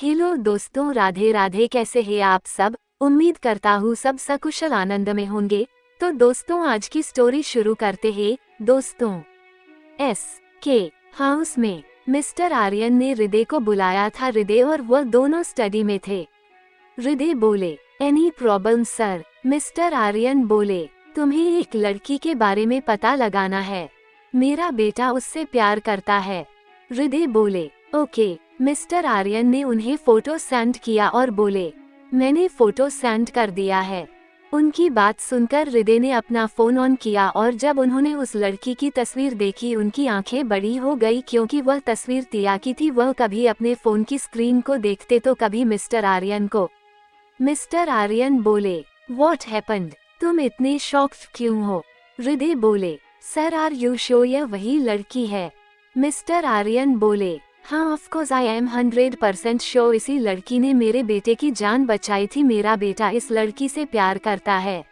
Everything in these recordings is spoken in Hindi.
हेलो दोस्तों, राधे राधे। कैसे हैं आप सब? उम्मीद करता हूँ सब सकुशल आनंद में होंगे। तो दोस्तों, आज की स्टोरी शुरू करते हैं। दोस्तों, के हाउस में मिस्टर आर्यन ने हृदय को बुलाया था। हृदय और वह दोनों स्टडी में थे। हृदय बोले, any problem sir? Mister Aryan बोले, तुम्हें एक लड़की के बारे में पता लगाना है। मेरा बेटा उससे प्यार करता है। हृदय बोले, ओके। मिस्टर आर्यन ने उन्हें फोटो सेंड किया और बोले, मैंने फोटो सेंड कर दिया है। उनकी बात सुनकर हृदय ने अपना फोन ऑन किया और जब उन्होंने उस लड़की की तस्वीर देखी, उनकी आंखें बड़ी हो गई क्योंकि वह तस्वीर तिया की थी। वह कभी अपने फोन की स्क्रीन को देखते तो कभी मिस्टर आर्यन को। मिस्टर आर्यन बोले, व्हाट हैपेंड? तुम इतने शॉक्ड क्यों हो? हृदय बोले, सर आर यू श्योर यह वही लड़की है? मिस्टर आर्यन बोले, हाँ of course I am 100% sure. इसी लड़की ने मेरे बेटे की जान बचाई थी। मेरा बेटा इस लड़की से प्यार करता है।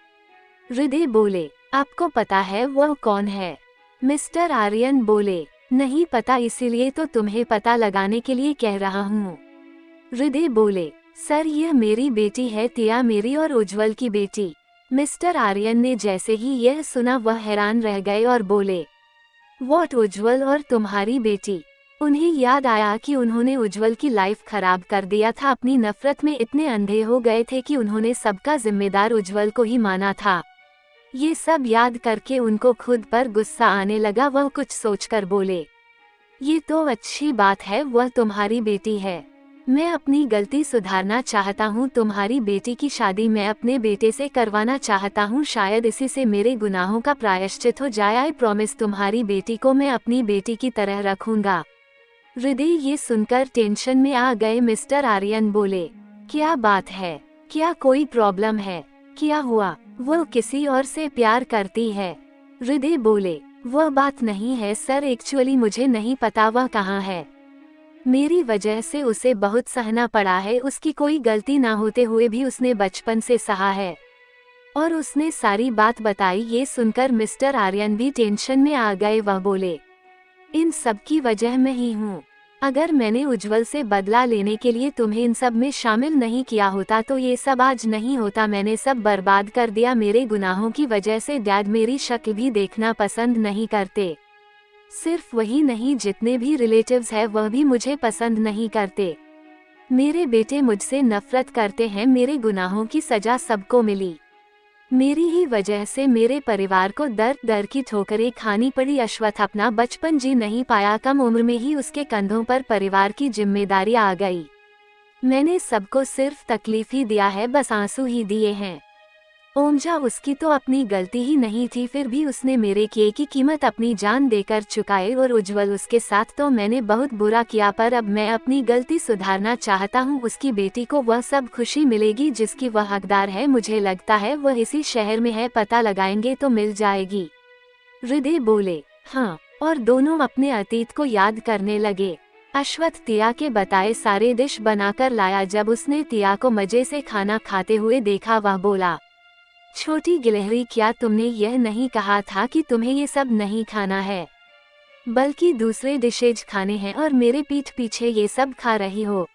हृदय बोले, आपको पता है वह कौन है? मिस्टर आर्यन बोले, नहीं पता, इसीलिए तो तुम्हें पता लगाने के लिए कह रहा हूँ। हृदय बोले, सर यह मेरी बेटी है, तिया मेरी और उज्जवल की बेटी। मिस्टर आर्यन ने जैसे ही यह सुना वह हैरान रह गए और बोले, व्हाट, उज्जवल और तुम्हारी बेटी? उन्हें याद आया कि उन्होंने उज्जवल की लाइफ खराब कर दिया था। अपनी नफरत में इतने अंधे हो गए थे कि उन्होंने सबका जिम्मेदार उज्जवल को ही माना था। ये सब याद करके उनको खुद पर गुस्सा आने लगा। वह कुछ सोचकर बोले, ये तो अच्छी बात है, वह तुम्हारी बेटी है। मैं अपनी गलती सुधारना चाहता हूँ। तुम्हारी बेटी की शादी मैं अपने बेटे से करवाना चाहता हूँ। शायद इसी से मेरे गुनाहों का प्रायश्चित हो जाए। आई प्रॉमिस, तुम्हारी बेटी को मैं अपनी बेटी की तरह रखूंगा। हृदय ये सुनकर टेंशन में आ गए। मिस्टर आर्यन बोले, क्या बात है? क्या कोई प्रॉब्लम है? क्या हुआ? वह किसी और से प्यार करती है? हृदय बोले, वह बात नहीं है सर, एक्चुअली मुझे नहीं पता वह कहाँ है। मेरी वजह से उसे बहुत सहना पड़ा है। उसकी कोई गलती ना होते हुए भी उसने बचपन से सहा है। और उसने सारी बात बताई। ये सुनकर मिस्टर आर्यन भी टेंशन में आ गए। वह बोले, इन सब की वजह मैं ही हूँ। अगर मैंने उज्जवल से बदला लेने के लिए तुम्हें इन सब में शामिल नहीं किया होता तो ये सब आज नहीं होता। मैंने सब बर्बाद कर दिया। मेरे गुनाहों की वजह से डैड मेरी शक्ल भी देखना पसंद नहीं करते। सिर्फ वही नहीं, जितने भी रिलेटिव्स हैं वह भी मुझे पसंद नहीं करते। मेरे बेटे मुझसे नफरत करते हैं। मेरे गुनाहों की सजा सबको मिली। मेरी ही वजह से मेरे परिवार को दर दर की ठोकरें खानी पड़ी। अश्वथ अपना बचपन जी नहीं पाया। कम उम्र में ही उसके कंधों पर परिवार की जिम्मेदारी आ गई। मैंने सबको सिर्फ तकलीफ ही दिया है, बस आंसू ही दिए हैं। ओमजा उसकी तो अपनी गलती ही नहीं थी, फिर भी उसने मेरे किए की कीमत अपनी जान देकर चुकाई। और उज्जवल उसके साथ तो मैंने बहुत बुरा किया, पर अब मैं अपनी गलती सुधारना चाहता हूँ। उसकी बेटी को वह सब खुशी मिलेगी जिसकी वह हकदार है। मुझे लगता है वह इसी शहर में है, पता लगाएंगे तो मिल जाएगी। हृदय बोले, हाँ। और दोनों अपने अतीत को याद करने लगे। अश्वथ तिया के बताए सारे डिश बनाकर लाया। जब उसने तिया को मजे से खाना खाते हुए देखा, वह बोला, छोटी गिलहरी, क्या तुमने यह नहीं कहा था कि तुम्हें ये सब नहीं खाना है, बल्कि दूसरे डिशेज खाने हैं और मेरे पीठ पीछे ये सब खा रही हो?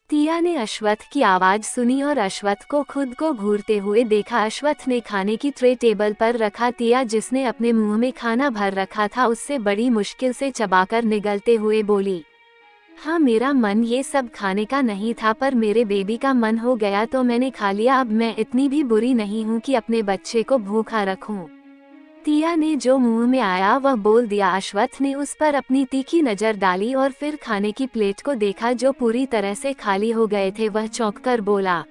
तिया ने अश्वथ की आवाज सुनी और अश्वथ को खुद को घूरते हुए देखा। अश्वथ ने खाने की ट्रे टेबल पर रखा। तिया, जिसने अपने मुंह में खाना भर रखा था, उससे बड़ी मुश्किल से चबाकर निगलते हुए बोली, हाँ मेरा मन ये सब खाने का नहीं था, पर मेरे बेबी का मन हो गया तो मैंने खा लिया। अब मैं इतनी भी बुरी नहीं हूँ कि अपने बच्चे को भूखा रखूं। तिया ने जो मुंह में आया वह बोल दिया। अश्वथ ने उस पर अपनी तीखी नजर डाली और फिर खाने की प्लेट को देखा जो पूरी तरह से खाली हो गए थे। वह चौंककर बोला,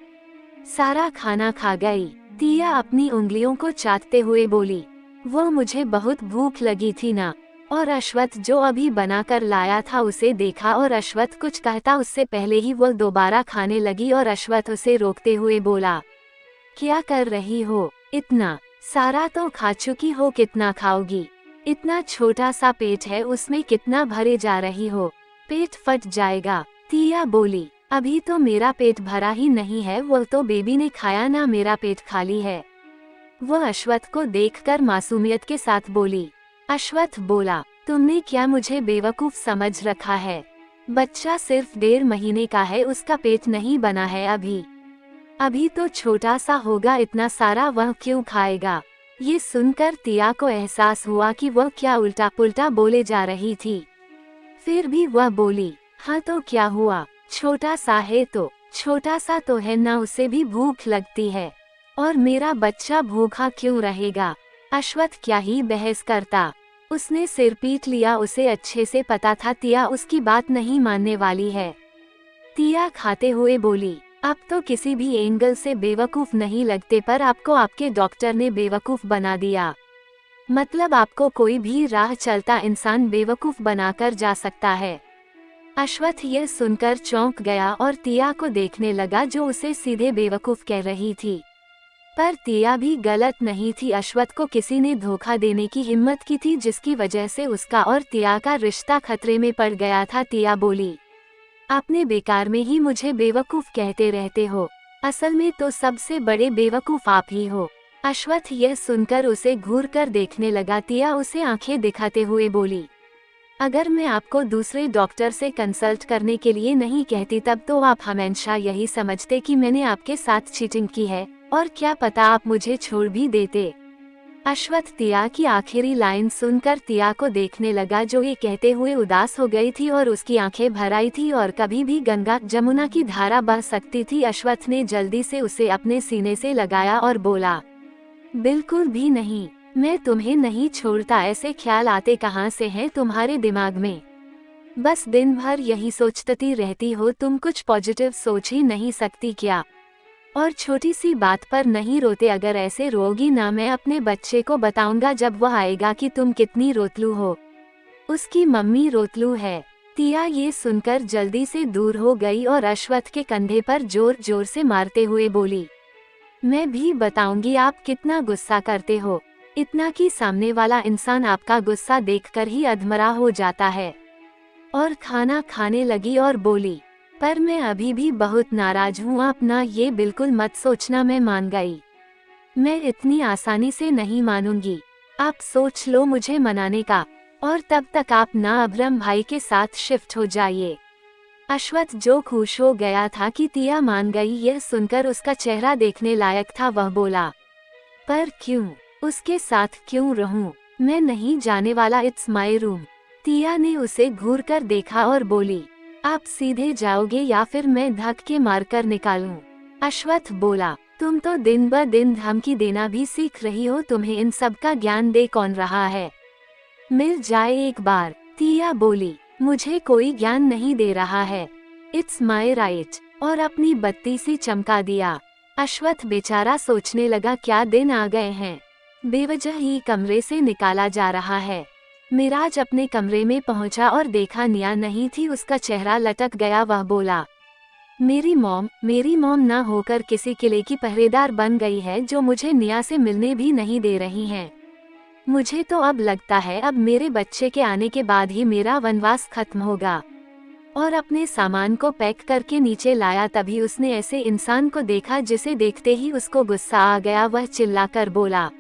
सारा खाना खा गई? तिया अपनी उंगलियों को चाटते हुए बोली, वो मुझे बहुत भूख लगी थी ना। और अश्वथ जो अभी बनाकर लाया था उसे देखा और अश्वथ कुछ कहता उससे पहले ही वह दोबारा खाने लगी। और अश्वथ उसे रोकते हुए बोला, क्या कर रही हो? इतना सारा तो खा चुकी हो, कितना खाओगी? इतना छोटा सा पेट है, उसमें कितना भरे जा रही हो? पेट फट जाएगा। तिया बोली, अभी तो मेरा पेट भरा ही नहीं है, वो तो बेबी ने खाया ना, मेरा पेट खाली है। वह अश्वथ को देखकर मासूमियत के साथ बोली। अश्वथ बोला, तुमने क्या मुझे बेवकूफ समझ रखा है? बच्चा सिर्फ 1.5 महीने का है, उसका पेट नहीं बना है अभी तो छोटा सा होगा, इतना सारा वह क्यों खाएगा। ये सुनकर तिया को एहसास हुआ कि वह क्या उल्टा पुल्टा बोले जा रही थी। फिर भी वह बोली, हाँ तो क्या हुआ, छोटा सा है तो छोटा सा तो है ना, उसे भी भूख लगती है और मेरा बच्चा भूखा क्यों रहेगा। अश्वत्थ क्या ही बहस करता, उसने सिर पीट लिया। उसे अच्छे से पता था तिया उसकी बात नहीं मानने वाली है। तिया खाते हुए बोली, आप तो किसी भी एंगल से बेवकूफ नहीं लगते, पर आपको आपके डॉक्टर ने बेवकूफ बना दिया। मतलब आपको कोई भी राह चलता इंसान बेवकूफ बनाकर जा सकता है। अश्वत्थ यह सुनकर चौंक गया और तिया को देखने लगा, जो उसे सीधे बेवकूफ कह रही थी। पर तिया भी गलत नहीं थी। अश्वत्थ को किसी ने धोखा देने की हिम्मत की थी, जिसकी वजह से उसका और तिया का रिश्ता खतरे में पड़ गया था। तिया बोली, आपने बेकार में ही मुझे बेवकूफ कहते रहते हो, असल में तो सबसे बड़े बेवकूफ आप ही हो। अश्वत्थ यह सुनकर उसे घूर कर देखने लगा। तिया उसे आंखें दिखाते हुए बोली, अगर मैं आपको दूसरे डॉक्टर से कंसल्ट करने के लिए नहीं कहती, तब तो आप हमेशा यही समझते कि मैंने आपके साथ चीटिंग की है, और क्या पता आप मुझे छोड़ भी देते। अश्वत्थ तिया की आखिरी लाइन सुनकर तिया को देखने लगा, जो ये कहते हुए उदास हो गई थी और उसकी आंखें भर आई थी और कभी भी गंगा जमुना की धारा बह सकती थी। अश्वत्थ ने जल्दी से उसे अपने सीने से लगाया और बोला, बिल्कुल भी नहीं, मैं तुम्हें नहीं छोड़ता। ऐसे ख्याल आते कहाँ से हैं तुम्हारे दिमाग में? बस दिन भर यही सोचती रहती हो, तुम कुछ पॉजिटिव सोच ही नहीं सकती क्या? और छोटी सी बात पर नहीं रोते? अगर ऐसे रोगी ना, मैं अपने बच्चे को बताऊंगा जब वह आएगा कि तुम कितनी रोतलू हो। उसकी मम्मी रोतलू है। तिया ये सुनकर जल्दी से दूर हो गई और अश्वत्थ के कंधे पर जोर जोर से मारते हुए बोली, मैं भी बताऊंगी आप कितना गुस्सा करते हो, इतना कि सामने वाला इंसान आपका गुस्सा देखकर ही अधमरा हो जाता है। और खाना खाने लगी और बोली, पर मैं अभी भी बहुत नाराज हूँ, आप ना ये बिल्कुल मत सोचना मैं मान गई। मैं इतनी आसानी से नहीं मानूंगी। आप सोच लो मुझे मनाने का, और तब तक आप ना अभ्रम भाई के साथ शिफ्ट हो जाइए। अश्वत्थ जो खुश हो गया था कि तिया मान गई, यह सुनकर उसका चेहरा देखने लायक था। वह बोला, पर क्यों, उसके साथ क्यों रहूं? मैं नहीं जाने वाला, इट्स माय रूम। तिया ने उसे घूर कर देखा और बोली, आप सीधे जाओगे या फिर मैं धक्के मारकर निकालूं? अश्वत्थ बोला, तुम तो दिन ब दिन धमकी देना भी सीख रही हो, तुम्हें इन सब का ज्ञान दे कौन रहा है? मिल जाए एक बार। तिया बोली, मुझे कोई ज्ञान नहीं दे रहा है, इट्स माय राइट, और अपनी बत्ती सी चमका दिया। अश्वत्थ बेचारा सोचने लगा, क्या दिन आ गए हैं, बेवजह ही कमरे से निकाला जा रहा है। मिराज अपने कमरे में पहुंचा और देखा निया नहीं थी, उसका चेहरा लटक गया। वह बोला, मेरी मॉम ना होकर किसी किले की पहरेदार बन गई है, जो मुझे निया से मिलने भी नहीं दे रही हैं। मुझे तो अब लगता है अब मेरे बच्चे के आने के बाद ही मेरा वनवास खत्म होगा। और अपने सामान को पैक करके नीचे लाया, तभी उसने ऐसे इंसान को देखा जिसे देखते ही उसको गुस्सा आ गया। वह चिल्लाकर बोला,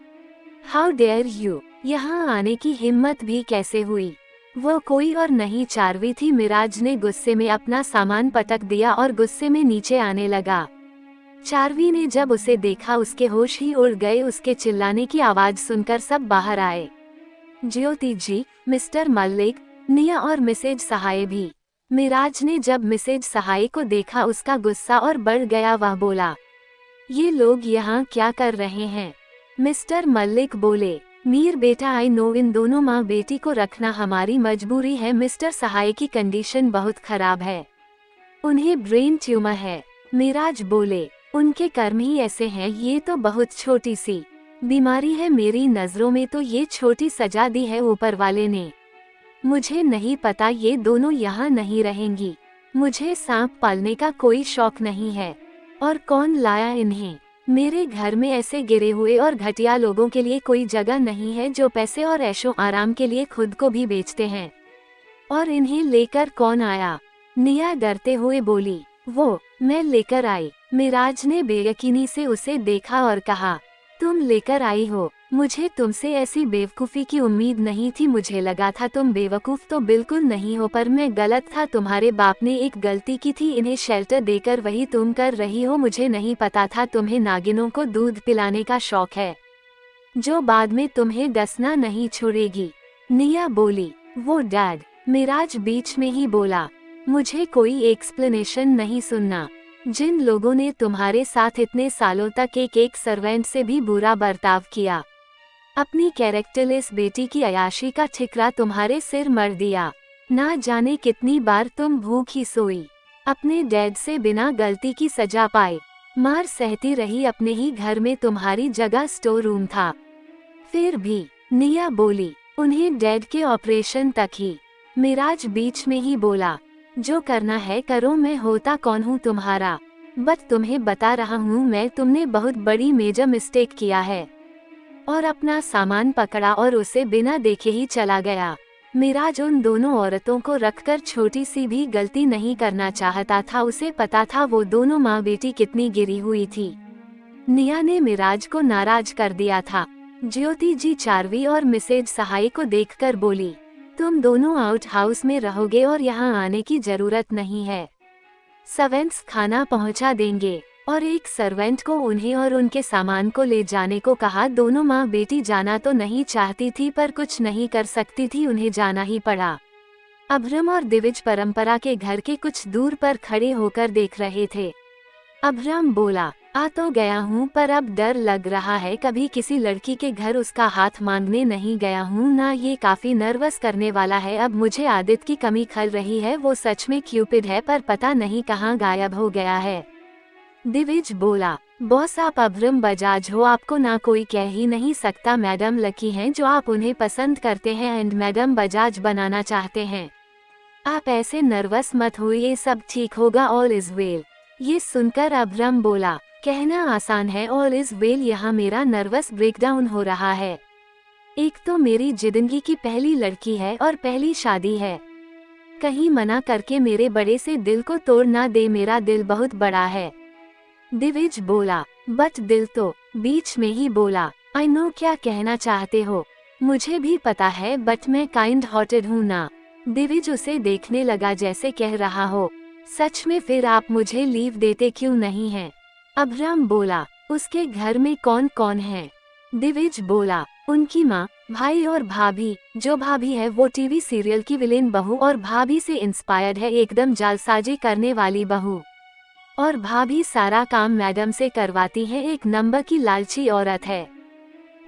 हाउ डेयर यू, यहाँ आने की हिम्मत भी कैसे हुई? वो कोई और नहीं, चार्वी थी। मिराज ने गुस्से में अपना सामान पटक दिया और गुस्से में नीचे आने लगा। चार्वी ने जब उसे देखा, उसके होश ही उड़ गए। उसके चिल्लाने की आवाज सुनकर सब बाहर आए, ज्योति जी, मिस्टर मल्लिक, निया और मिसेज सहाय भी। मिराज ने जब मिसेज सहाय को देखा, उसका गुस्सा और बढ़ गया। वह बोला, ये लोग यहाँ क्या कर रहे हैं? मिस्टर मल्लिक बोले, मीर बेटा, आई नो, इन दोनों माँ बेटी को रखना हमारी मजबूरी है। मिस्टर सहाय की कंडीशन बहुत खराब है, उन्हें ब्रेन ट्यूमर है। मिराज बोले, उनके कर्म ही ऐसे हैं, ये तो बहुत छोटी सी बीमारी है। मेरी नजरों में तो ये छोटी सजा दी है ऊपर वाले ने। मुझे नहीं पता ये दोनों यहाँ नहीं रहेंगी। मुझे सांप पालने का कोई शौक नहीं है। और कौन लाया इन्हें? मेरे घर में ऐसे गिरे हुए और घटिया लोगों के लिए कोई जगह नहीं है, जो पैसे और ऐशो आराम के लिए खुद को भी बेचते हैं। और इन्हें लेकर कौन आया? निया डरते हुए बोली, वो मैं लेकर आई। मिराज ने बेयकीनी से उसे देखा और कहा, तुम लेकर आई हो? मुझे तुमसे ऐसी बेवकूफ़ी की उम्मीद नहीं थी। मुझे लगा था तुम बेवकूफ़ तो बिल्कुल नहीं हो, पर मैं गलत था। तुम्हारे बाप ने एक गलती की थी, इन्हें शेल्टर देकर वही तुम कर रही हो। मुझे नहीं पता था तुम्हें नागिनों को दूध पिलाने का शौक है, जो बाद में तुम्हें डसना नहीं छोड़ेगी। निया बोली। वो डैड, मिराज बीच में ही बोला, मुझे कोई एक्सप्लेनेशन नहीं सुनना। जिन लोगों ने तुम्हारे साथ इतने सालों तक एक सर्वेंट से भी बुरा बर्ताव किया, अपनी कैरेक्टरलेस बेटी की अयाशी का ठिकरा तुम्हारे सिर मर दिया। ना जाने कितनी बार तुम भूखी सोई, अपने डैड से बिना गलती की सजा पाए, मार सहती रही। अपने ही घर में तुम्हारी जगह स्टोर रूम था, फिर भी। निया बोली, उन्हें डैड के ऑपरेशन तक ही। मिराज बीच में ही बोला, जो करना है करो, मैं होता कौन हूँ तुम्हारा। बट तुम्हें बता रहा हूँ मैं, तुमने बहुत बड़ी मेजर मिस्टेक किया है। और अपना सामान पकड़ा और उसे बिना देखे ही चला गया। मिराज उन दोनों औरतों को रखकर छोटी सी भी गलती नहीं करना चाहता था। उसे पता था वो दोनों माँ बेटी कितनी गिरी हुई थी। निया ने मिराज को नाराज कर दिया था। ज्योति जी चारवी और मिसेज सहाय को देखकर बोली, तुम दोनों आउट हाउस में रहोगे और यहाँ आने की जरूरत नहीं है। सर्वेंट्स खाना पहुँचा देंगे। और एक सर्वेंट को उन्हें और उनके सामान को ले जाने को कहा। दोनों माँ बेटी जाना तो नहीं चाहती थी, पर कुछ नहीं कर सकती थी, उन्हें जाना ही पड़ा। अभ्रम और दिविज परंपरा के घर के कुछ दूर पर खड़े होकर देख रहे थे। अभ्रम बोला, आ तो गया हूँ, पर अब डर लग रहा है। कभी किसी लड़की के घर उसका हाथ मांगने नहीं गया हूँ ना, ये काफी नर्वस करने वाला है। अब मुझे आदित की कमी खल रही है। वो सच में क्यूपिड है, पर पता नहीं कहाँ गायब हो गया है। दिविज बोला, बॉस आप अभ्रम बजाज हो, आपको ना कोई कह ही नहीं सकता। मैडम लकी हैं जो आप उन्हें पसंद करते हैं एंड मैडम बजाज बनाना चाहते हैं। आप ऐसे नर्वस मत हो, ये सब ठीक होगा, ऑल इज वेल। ये सुनकर अभ्रम बोला, कहना आसान है ऑल इज वेल, यहाँ मेरा नर्वस ब्रेकडाउन हो रहा है। एक तो मेरी जिंदगी की पहली लड़की है और पहली शादी है। कहीं मना करके मेरे बड़े से दिल को तोड़ ना दे, मेरा दिल बहुत बड़ा है। दिविज बोला, बट दिल तो। बीच में ही बोला, आई नो क्या कहना चाहते हो, मुझे भी पता है, बट मैं काइंड हार्टेड हूँ ना। दिविज उसे देखने लगा जैसे कह रहा हो, सच में फिर आप मुझे लीव देते क्यों नहीं हैं? अभ्रम बोला, उसके घर में कौन कौन है? दिविज बोला, उनकी माँ, भाई और भाभी। जो भाभी है वो टीवी सीरियल की विलेन बहू और भाभी से इंस्पायर्ड है, एकदम जालसाजी करने वाली बहू। और भाभी सारा काम मैडम से करवाती है, एक नंबर की लालची औरत है।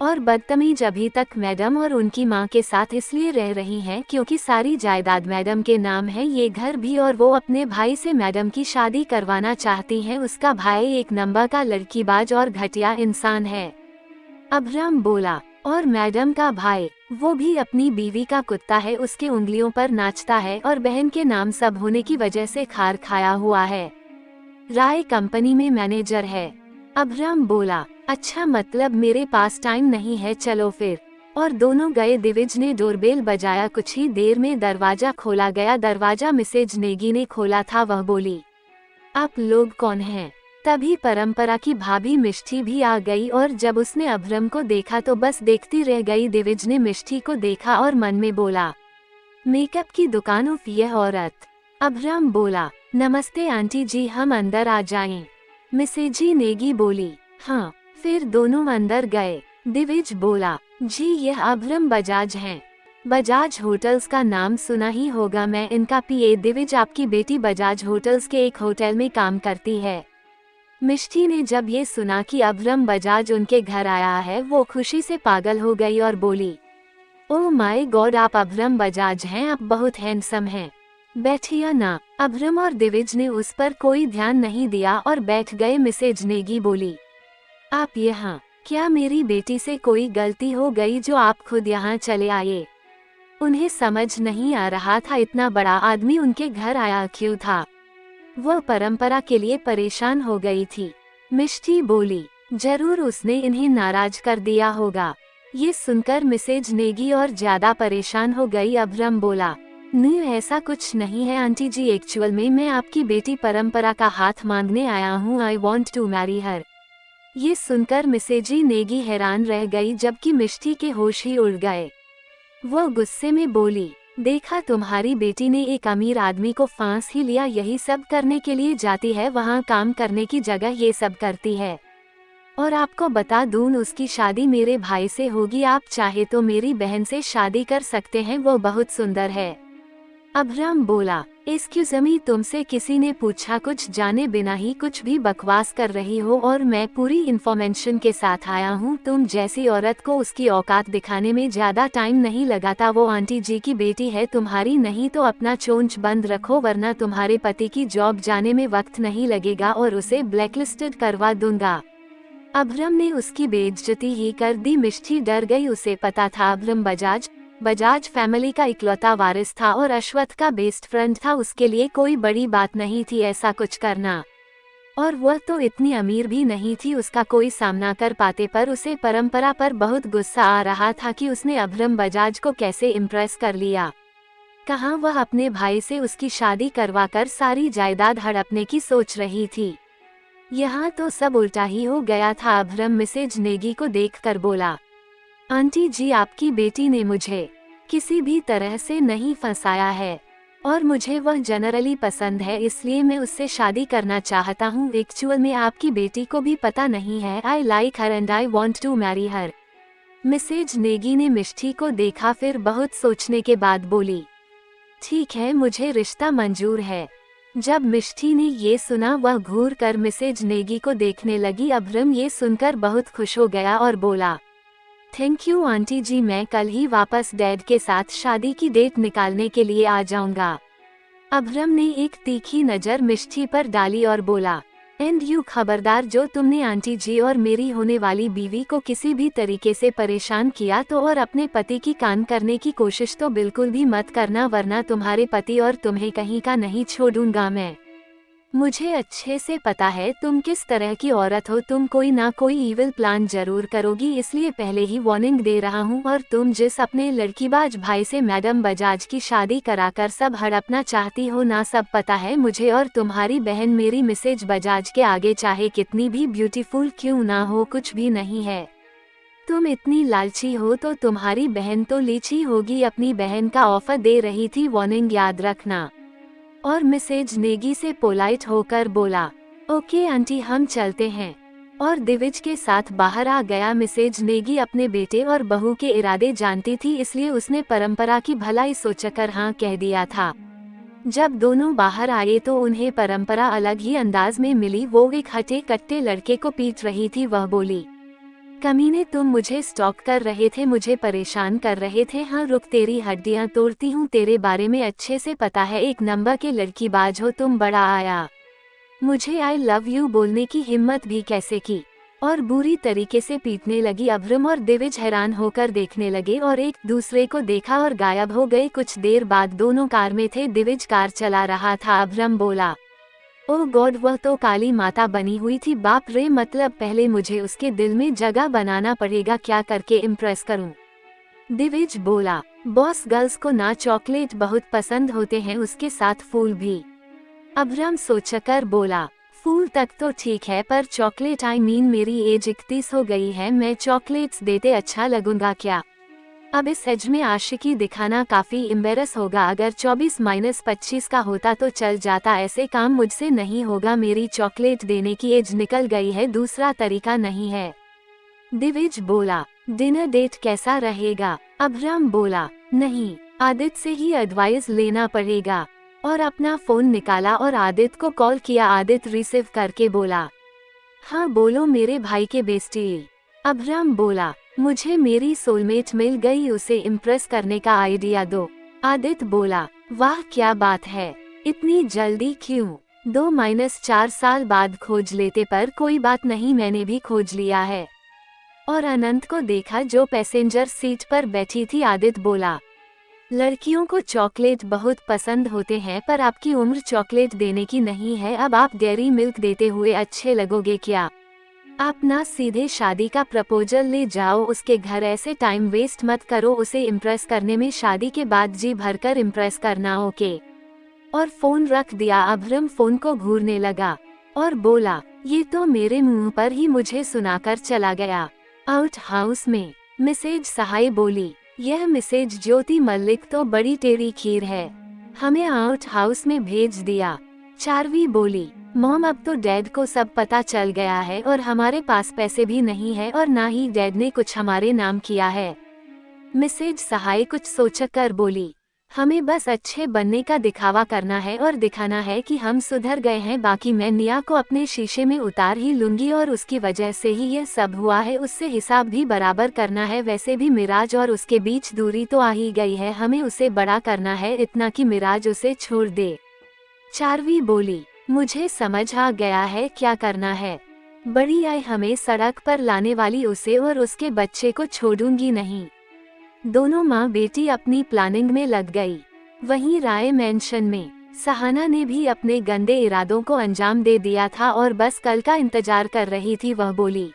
और बदतमीज अभी तक मैडम और उनकी माँ के साथ इसलिए रह रही हैं क्योंकि सारी जायदाद मैडम के नाम है, ये घर भी, और वो अपने भाई से मैडम की शादी करवाना चाहती हैं। उसका भाई एक नंबर का लड़कीबाज और घटिया इंसान है। अभ्रम बोला, और मैडम का भाई, वो भी अपनी बीवी का कुत्ता है, उसके उंगलियों पर नाचता है और बहन के नाम सब होने की वजह से खार खाया हुआ है। राय कंपनी में मैनेजर है। अभ्रम बोला, अच्छा मतलब मेरे पास टाइम नहीं है, चलो फिर। और दोनों गए। दिविज ने डोरबेल बजाया, कुछ ही देर में दरवाजा खोला गया। दरवाजा मिसेज नेगी ने खोला था। वह बोली, आप लोग कौन हैं? तभी परंपरा की भाभी मिष्टी भी आ गई और जब उसने अभ्रम को देखा तो बस देखती रह गई। दिविज ने मिष्टी को देखा और मन में बोला, मेकअप की दुकान, उफ यह औरत। अभ्रम बोला, नमस्ते आंटी जी, हम अंदर आ जाएं? मिसेजी नेगी बोली, हाँ। फिर दोनों अंदर गए। दिविज बोला, जी यह अभ्रम बजाज हैं। बजाज होटल्स का नाम सुना ही होगा, मैं इनका पीए। दिविज, आपकी बेटी बजाज होटल्स के एक होटल में काम करती है। मिष्टी ने जब ये सुना कि अभ्रम बजाज उनके घर आया है, वो खुशी से पागल हो गई और बोली, ओह माय गॉड, आप अभ्रम बजाज हैं, आप बहुत हैंडसम हैं। बैठिए ना। अभ्रम और दिविज ने उस पर कोई ध्यान नहीं दिया और बैठ गए। मिसेज नेगी बोली, आप यहाँ? क्या मेरी बेटी से कोई गलती हो गई जो आप खुद यहाँ चले आए? उन्हें समझ नहीं आ रहा था इतना बड़ा आदमी उनके घर आया क्यों था। वह परंपरा के लिए परेशान हो गई थी। मिष्टी बोली, जरूर उसने इन्हें नाराज कर दिया होगा। ये सुनकर मिसेज नेगी और ज्यादा परेशान हो गई। अभ्रम बोला, नहीं ऐसा कुछ नहीं है आंटी जी, एक्चुअल में मैं आपकी बेटी परंपरा का हाथ मांगने आया हूँ। I want to marry her. ये सुनकर मिसेजी नेगी हैरान रह गई, जबकि मिष्टी के होश ही उड़ गए। वो गुस्से में बोली, देखा तुम्हारी बेटी ने एक अमीर आदमी को फांस ही लिया, यही सब करने के लिए जाती है वहाँ, काम करने की जगह ये सब करती है। और आपको बता दूं, उसकी शादी मेरे भाई से होगी, आप चाहे तो मेरी बहन से शादी कर सकते हैं, वो बहुत सुंदर है। अब्राम बोला, एक्सक्यूज मी, तुमसे किसी ने पूछा? कुछ जाने बिना ही कुछ भी बकवास कर रही हो, और मैं पूरी इन्फॉर्मेशन के साथ आया हूँ। तुम जैसी औरत को उसकी औकात दिखाने में ज्यादा टाइम नहीं लगाता। वो आंटी जी की बेटी है, तुम्हारी नहीं, तो अपना चोंच बंद रखो, वरना तुम्हारे पति की जॉब जाने में वक्त नहीं लगेगा और उसे ब्लैकलिस्टेड करवा दूंगा। अब्राम ने उसकी बेइज्जती ही कर दी। मिष्टी डर गई, उसे पता था अब्राम बजाज फैमिली का इकलौता वारिस था और अश्वथ का बेस्ट फ्रेंड था, उसके लिए कोई बड़ी बात नहीं थी ऐसा कुछ करना। और वह तो इतनी अमीर भी नहीं थी उसका कोई सामना कर पाते, पर उसे परंपरा पर बहुत गुस्सा आ रहा था कि उसने अब्राम बजाज को कैसे इम्प्रेस कर लिया। कहाँ वह अपने भाई से उसकी शादी करवाकर सारी जायदाद हड़पने की सोच रही थी। यहाँ तो सब उल्टा ही हो गया था। अब्राम मिसेज नेगी को देखकर बोला, आंटी जी, आपकी बेटी ने मुझे किसी भी तरह से नहीं फंसाया है और मुझे वह जनरली पसंद है, इसलिए मैं उससे शादी करना चाहता हूँ। एक्चुअल में आपकी बेटी को भी पता नहीं है। I like her and I want to marry her. Mrs Negi ने मिष्टी को देखा, फिर बहुत सोचने के बाद बोली, ठीक है, मुझे रिश्ता मंजूर है। जब मिष्टी ने ये सुना, वह घूर कर मिसेज नेगी को देखने लगी। अब्राम ये सुनकर बहुत खुश हो गया और बोला, थैंक यू आंटी जी, मैं कल ही वापस डैड के साथ शादी की डेट निकालने के लिए आ जाऊंगा। अब्राम ने एक तीखी नज़र मिष्टी पर डाली और बोला, एंड यू, खबरदार, जो तुमने आंटी जी और मेरी होने वाली बीवी को किसी भी तरीके से परेशान किया तो और अपने पति की कान करने की कोशिश तो बिल्कुल भी मत करना, वरना तुम्हारे पति और तुम्हें कहीं का नहीं छोड़ूंगा मैं। मुझे अच्छे से पता है तुम किस तरह की औरत हो, तुम कोई ना कोई ईविल प्लान जरूर करोगी, इसलिए पहले ही वार्निंग दे रहा हूँ। और तुम जिस अपने लड़कीबाज भाई से मैडम बजाज की शादी कराकर सब हड़पना चाहती हो ना, सब पता है मुझे। और तुम्हारी बहन मेरी मिसेज बजाज के आगे चाहे कितनी भी ब्यूटीफुल क्यों ना हो, कुछ भी नहीं है। तुम इतनी लालची हो तो तुम्हारी बहन तो लीची होगी। अपनी बहन का ऑफर दे रही थी, वार्निंग याद रखना। और मिसेज नेगी से पोलाइट होकर बोला, ओके आंटी, हम चलते हैं। और दिविज के साथ बाहर आ गया। मिसेज नेगी अपने बेटे और बहू के इरादे जानती थी, इसलिए उसने परंपरा की भलाई सोचकर हाँ कह दिया था। जब दोनों बाहर आए तो उन्हें परंपरा अलग ही अंदाज में मिली। वो एक हटे कट्टे लड़के को पीट रही थी। वह बोली, कमीने, तुम मुझे स्टॉक कर रहे थे, मुझे परेशान कर रहे थे। हाँ रुक, तेरी हड्डियां तोड़ती हूँ, तेरे बारे में अच्छे से पता है, एक नंबर के लड़कीबाज हो तुम, बड़ा आया। मुझे आई लव यू बोलने की हिम्मत भी कैसे की। और बुरी तरीके से पीटने लगी। अब्राम और दिविज हैरान होकर देखने लगे और एक दूसरे को देखा और गायब हो गए। कुछ देर बाद दोनों कार में थे। दिविज कार चला रहा था। अब्राम बोला, ओह गॉड, वह तो काली माता बनी हुई थी, बाप रे, मतलब पहले मुझे उसके दिल में जगह बनाना पड़ेगा, क्या करके इम्प्रेस करूं। दिविज बोला, बॉस, गर्ल्स को ना चॉकलेट बहुत पसंद होते हैं, उसके साथ फूल भी। अब्राम सोचकर बोला, फूल तक तो ठीक है, पर चॉकलेट, आई मीन मेरी एज 31 हो गई है, मैं चॉकलेट्स देते अच्छा लगूंगा क्या? अब इस एज में आशिकी दिखाना काफी एम्बेरस होगा। अगर 24-25 का होता तो चल जाता, ऐसे काम मुझसे नहीं होगा। मेरी चॉकलेट देने की एज निकल गई है, दूसरा तरीका नहीं है। दिविज बोला, डिनर डेट कैसा रहेगा? अब्राम बोला, नहीं, आदित्य से ही एडवाइस लेना पड़ेगा। और अपना फोन निकाला और आदित्य को कॉल किया। आदित्य रिसीव करके बोला, हाँ बोलो मेरे भाई के बेस्टी। अब्राम बोला, मुझे मेरी सोलमेट मिल गई, उसे इम्प्रेस करने का आइडिया दो। आदित्य बोला, वाह क्या बात है, इतनी जल्दी क्यों? 2-4 साल बाद खोज लेते, पर कोई बात नहीं, मैंने भी खोज लिया है। और अनंत को देखा जो पैसेंजर सीट पर बैठी थी। आदित्य बोला, लड़कियों को चॉकलेट बहुत पसंद होते हैं, पर आपकी उम्र चॉकलेट देने की नहीं है। अब आप डेयरी मिल्क देते हुए अच्छे लगोगे क्या? आप ना सीधे शादी का प्रपोजल ले जाओ उसके घर, ऐसे टाइम वेस्ट मत करो उसे इम्प्रेस करने में, शादी के बाद जी भरकर इम्प्रेस करना, ओके? और फोन रख दिया। अब्राम फोन को घूरने लगा और बोला, ये तो मेरे मुंह पर ही मुझे सुनाकर चला गया। आउट हाउस में मिसेज सहाय बोली, यह मिसेज ज्योति मल्लिक तो बड़ी टेढ़ी खीर है, हमें आउट हाउस में भेज दिया। चार्वी बोली, मॉम अब तो डैड को सब पता चल गया है और हमारे पास पैसे भी नहीं है और ना ही डैड ने कुछ हमारे नाम किया है। मिसेज सहाय कुछ सोचकर बोली, हमें बस अच्छे बनने का दिखावा करना है और दिखाना है कि हम सुधर गए हैं, बाकी मैं निया को अपने शीशे में उतार ही लूंगी और उसकी वजह से ही ये सब हुआ है, उससे हिसाब भी बराबर करना है। वैसे भी मिराज और उसके बीच दूरी तो आ ही गई है, हमें उसे बड़ा करना है इतना कि मिराज उसे छोड़ दे। चार्वी बोली, मुझे समझ आ गया है क्या करना है। बड़ी आई हमें सड़क पर लाने वाली उसे और उसके बच्चे को छोड़ूंगी नहीं। दोनों माँ बेटी अपनी प्लानिंग में लग गई। वहीं राय मैंशन में सहाना ने भी अपने गंदे इरादों को अंजाम दे दिया था और बस कल का इंतजार कर रही थी। वह बोली,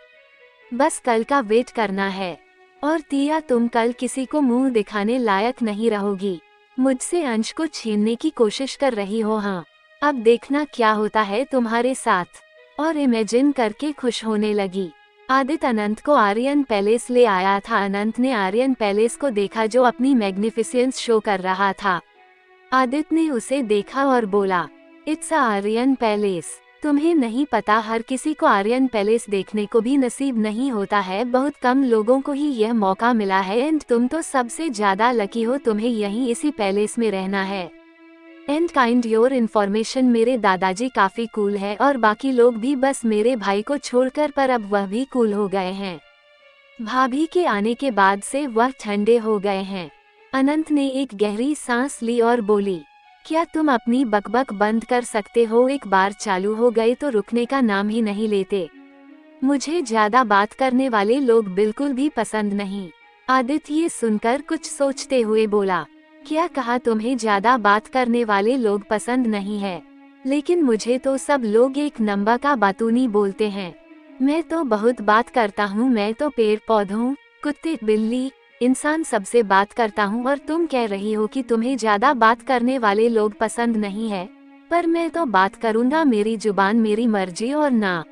बस कल का वेट करना है। और तिया, तुम कल किसी को मुंह दिखाने लायक नहीं रहोगी। मुझसे अंश को छीनने की कोशिश कर रही हो। हाँ, अब देखना क्या होता है तुम्हारे साथ। और इमेजिन करके खुश होने लगी। आदित्य अनंत को आर्यन पैलेस ले आया था। अनंत ने आर्यन पैलेस को देखा जो अपनी मैग्निफिसेंस शो कर रहा था। आदित्य ने उसे देखा और बोला, इट्स आर्यन पैलेस। तुम्हें नहीं पता, हर किसी को आर्यन पैलेस देखने को भी नसीब नहीं होता है, बहुत कम लोगों को ही यह मौका मिला है एंड तुम तो सबसे ज्यादा लकी हो, तुम्हें यहीं इसी पैलेस में रहना है। एंड काइंड योर इन्फॉर्मेशन, मेरे दादाजी काफी कूल है और बाकी लोग भी, बस मेरे भाई को छोड़कर, पर अब वह भी कूल हो गए हैं। भाभी के आने के बाद से वह ठंडे हो गए हैं। अनंत ने एक गहरी सांस ली और बोली, क्या तुम अपनी बकबक बंद कर सकते हो? एक बार चालू हो गए तो रुकने का नाम ही नहीं लेते। मुझे ज्यादा बात करने वाले लोग बिल्कुल भी पसंद नहीं। आदित्य ये सुनकर कुछ सोचते हुए बोला, क्या कहा? तुम्हें ज्यादा बात करने वाले लोग पसंद नहीं है, लेकिन मुझे तो सब लोग एक नंबर का बातूनी बोलते हैं। मैं तो बहुत बात करता हूँ, मैं तो पेड़ पौधों, कुत्ते, बिल्ली, इंसान सबसे बात करता हूँ और तुम कह रही हो कि तुम्हें ज्यादा बात करने वाले लोग पसंद नहीं है। पर मैं तो बात करूँगा, मेरी जुबान मेरी मर्जी और ना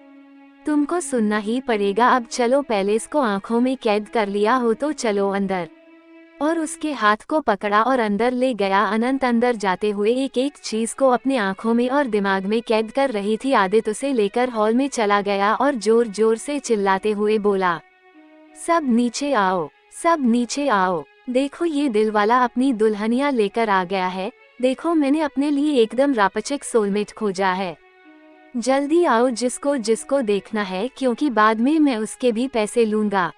तुमको सुनना ही पड़ेगा। अब चलो, पैलेस को आंखों में कैद कर लिया हो तो चलो अंदर। और उसके हाथ को पकड़ा और अंदर ले गया। अनंत अंदर जाते हुए एक एक चीज को अपने आंखों में और दिमाग में कैद कर रही थी। आदित्य उसे लेकर हॉल में चला गया और जोर जोर से चिल्लाते हुए बोला, सब नीचे आओ, सब नीचे आओ। देखो, ये दिल वाला अपनी दुल्हनिया लेकर आ गया है। देखो, मैंने अपने लिए एकदम रापचिक सोलमेट खोजा है। जल्दी आओ, जिसको जिसको देखना है, क्योंकि बाद में मैं उसके भी पैसे लूंगा।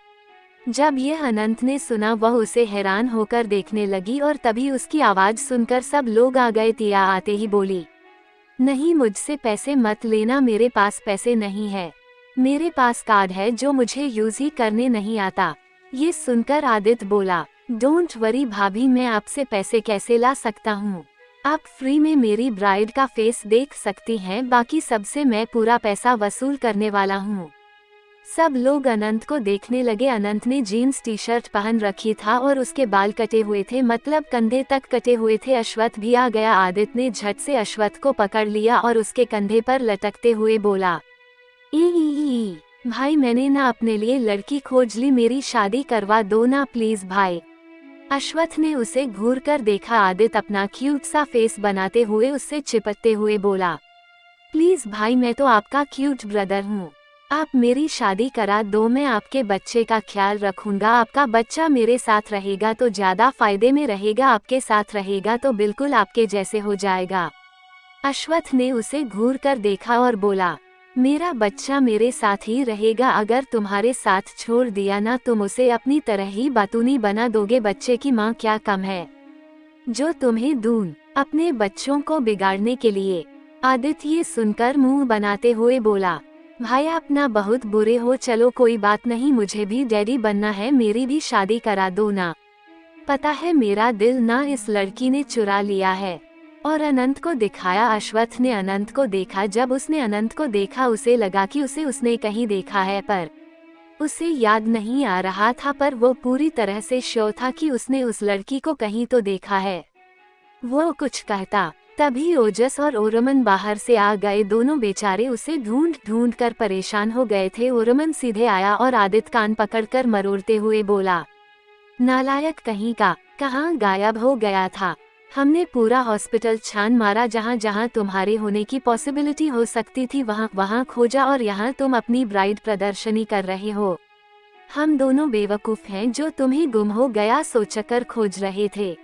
जब यह अनंत ने सुना, वह उसे हैरान होकर देखने लगी और तभी उसकी आवाज सुनकर सब लोग आ गए। तिया आते ही बोली, नहीं, मुझसे पैसे मत लेना, मेरे पास पैसे नहीं है। मेरे पास कार्ड है जो मुझे यूज ही करने नहीं आता। ये सुनकर आदित्य बोला, डोंट वरी भाभी, मैं आपसे पैसे कैसे ला सकता हूँ। आप फ्री में मेरी ब्राइड का फेस देख सकती हैं, बाकी सबसे मैं पूरा पैसा वसूल करने वाला हूँ। सब लोग अनंत को देखने लगे। अनंत ने जीन्स टी शर्ट पहन रखी था और उसके बाल कटे हुए थे, मतलब कंधे तक कटे हुए थे। अश्वत्थ भी आ गया। आदित्य ने झट से अश्वत्थ को पकड़ लिया और उसके कंधे पर लटकते हुए बोला, ई भाई, मैंने ना अपने लिए लड़की खोज ली, मेरी शादी करवा दो ना प्लीज भाई। अश्वत्थ ने उसे घूर कर देखा। आदित्य अपना क्यूट सा फेस बनाते हुए उससे चिपकते हुए बोला, प्लीज भाई, मैं तो आपका क्यूट ब्रदर हूँ, आप मेरी शादी करा दो, मैं आपके बच्चे का ख्याल रखूंगा। आपका बच्चा मेरे साथ रहेगा तो ज्यादा फायदे में रहेगा, आपके साथ रहेगा तो बिल्कुल आपके जैसे हो जाएगा। अश्वत्थ ने उसे घूर कर देखा और बोला, मेरा बच्चा मेरे साथ ही रहेगा, अगर तुम्हारे साथ छोड़ दिया ना, तुम उसे अपनी तरह ही बातूनी बना दोगे। बच्चे की माँ क्या कम है जो तुम्हें दूं अपने बच्चों को बिगाड़ने के लिए। आदित्य ये सुनकर मुंह बनाते हुए बोला, भाई आप ना बहुत बुरे हो, चलो कोई बात नहीं, मुझे भी डैडी बनना है, मेरी भी शादी करा दो ना। पता है, मेरा दिल ना इस लड़की ने चुरा लिया है। और अनंत को दिखाया। अश्वत्थ ने अनंत को देखा। जब उसने अनंत को देखा, उसे लगा कि उसे उसने कहीं देखा है, पर उसे याद नहीं आ रहा था, पर वो पूरी तरह से श्योर था कि उसने उस लड़की को कहीं तो देखा है। वो कुछ कहता, तभी ओजस और ओरमन बाहर से आ गए। दोनों बेचारे उसे ढूंढ ढूंढ कर परेशान हो गए थे। ओरमन सीधे आया और आदित्य कान पकड़कर मरोड़ते हुए बोला, नालायक कहीं का, कहाँ गायब हो गया था? हमने पूरा हॉस्पिटल छान मारा, जहाँ जहाँ तुम्हारे होने की पॉसिबिलिटी हो सकती थी वहाँ वहाँ खोजा, और यहाँ तुम अपनी ब्राइड प्रदर्शनी कर रहे हो। हम दोनों बेवकूफ हैं जो तुम्हें गुम हो गया सोचकर खोज रहे थे।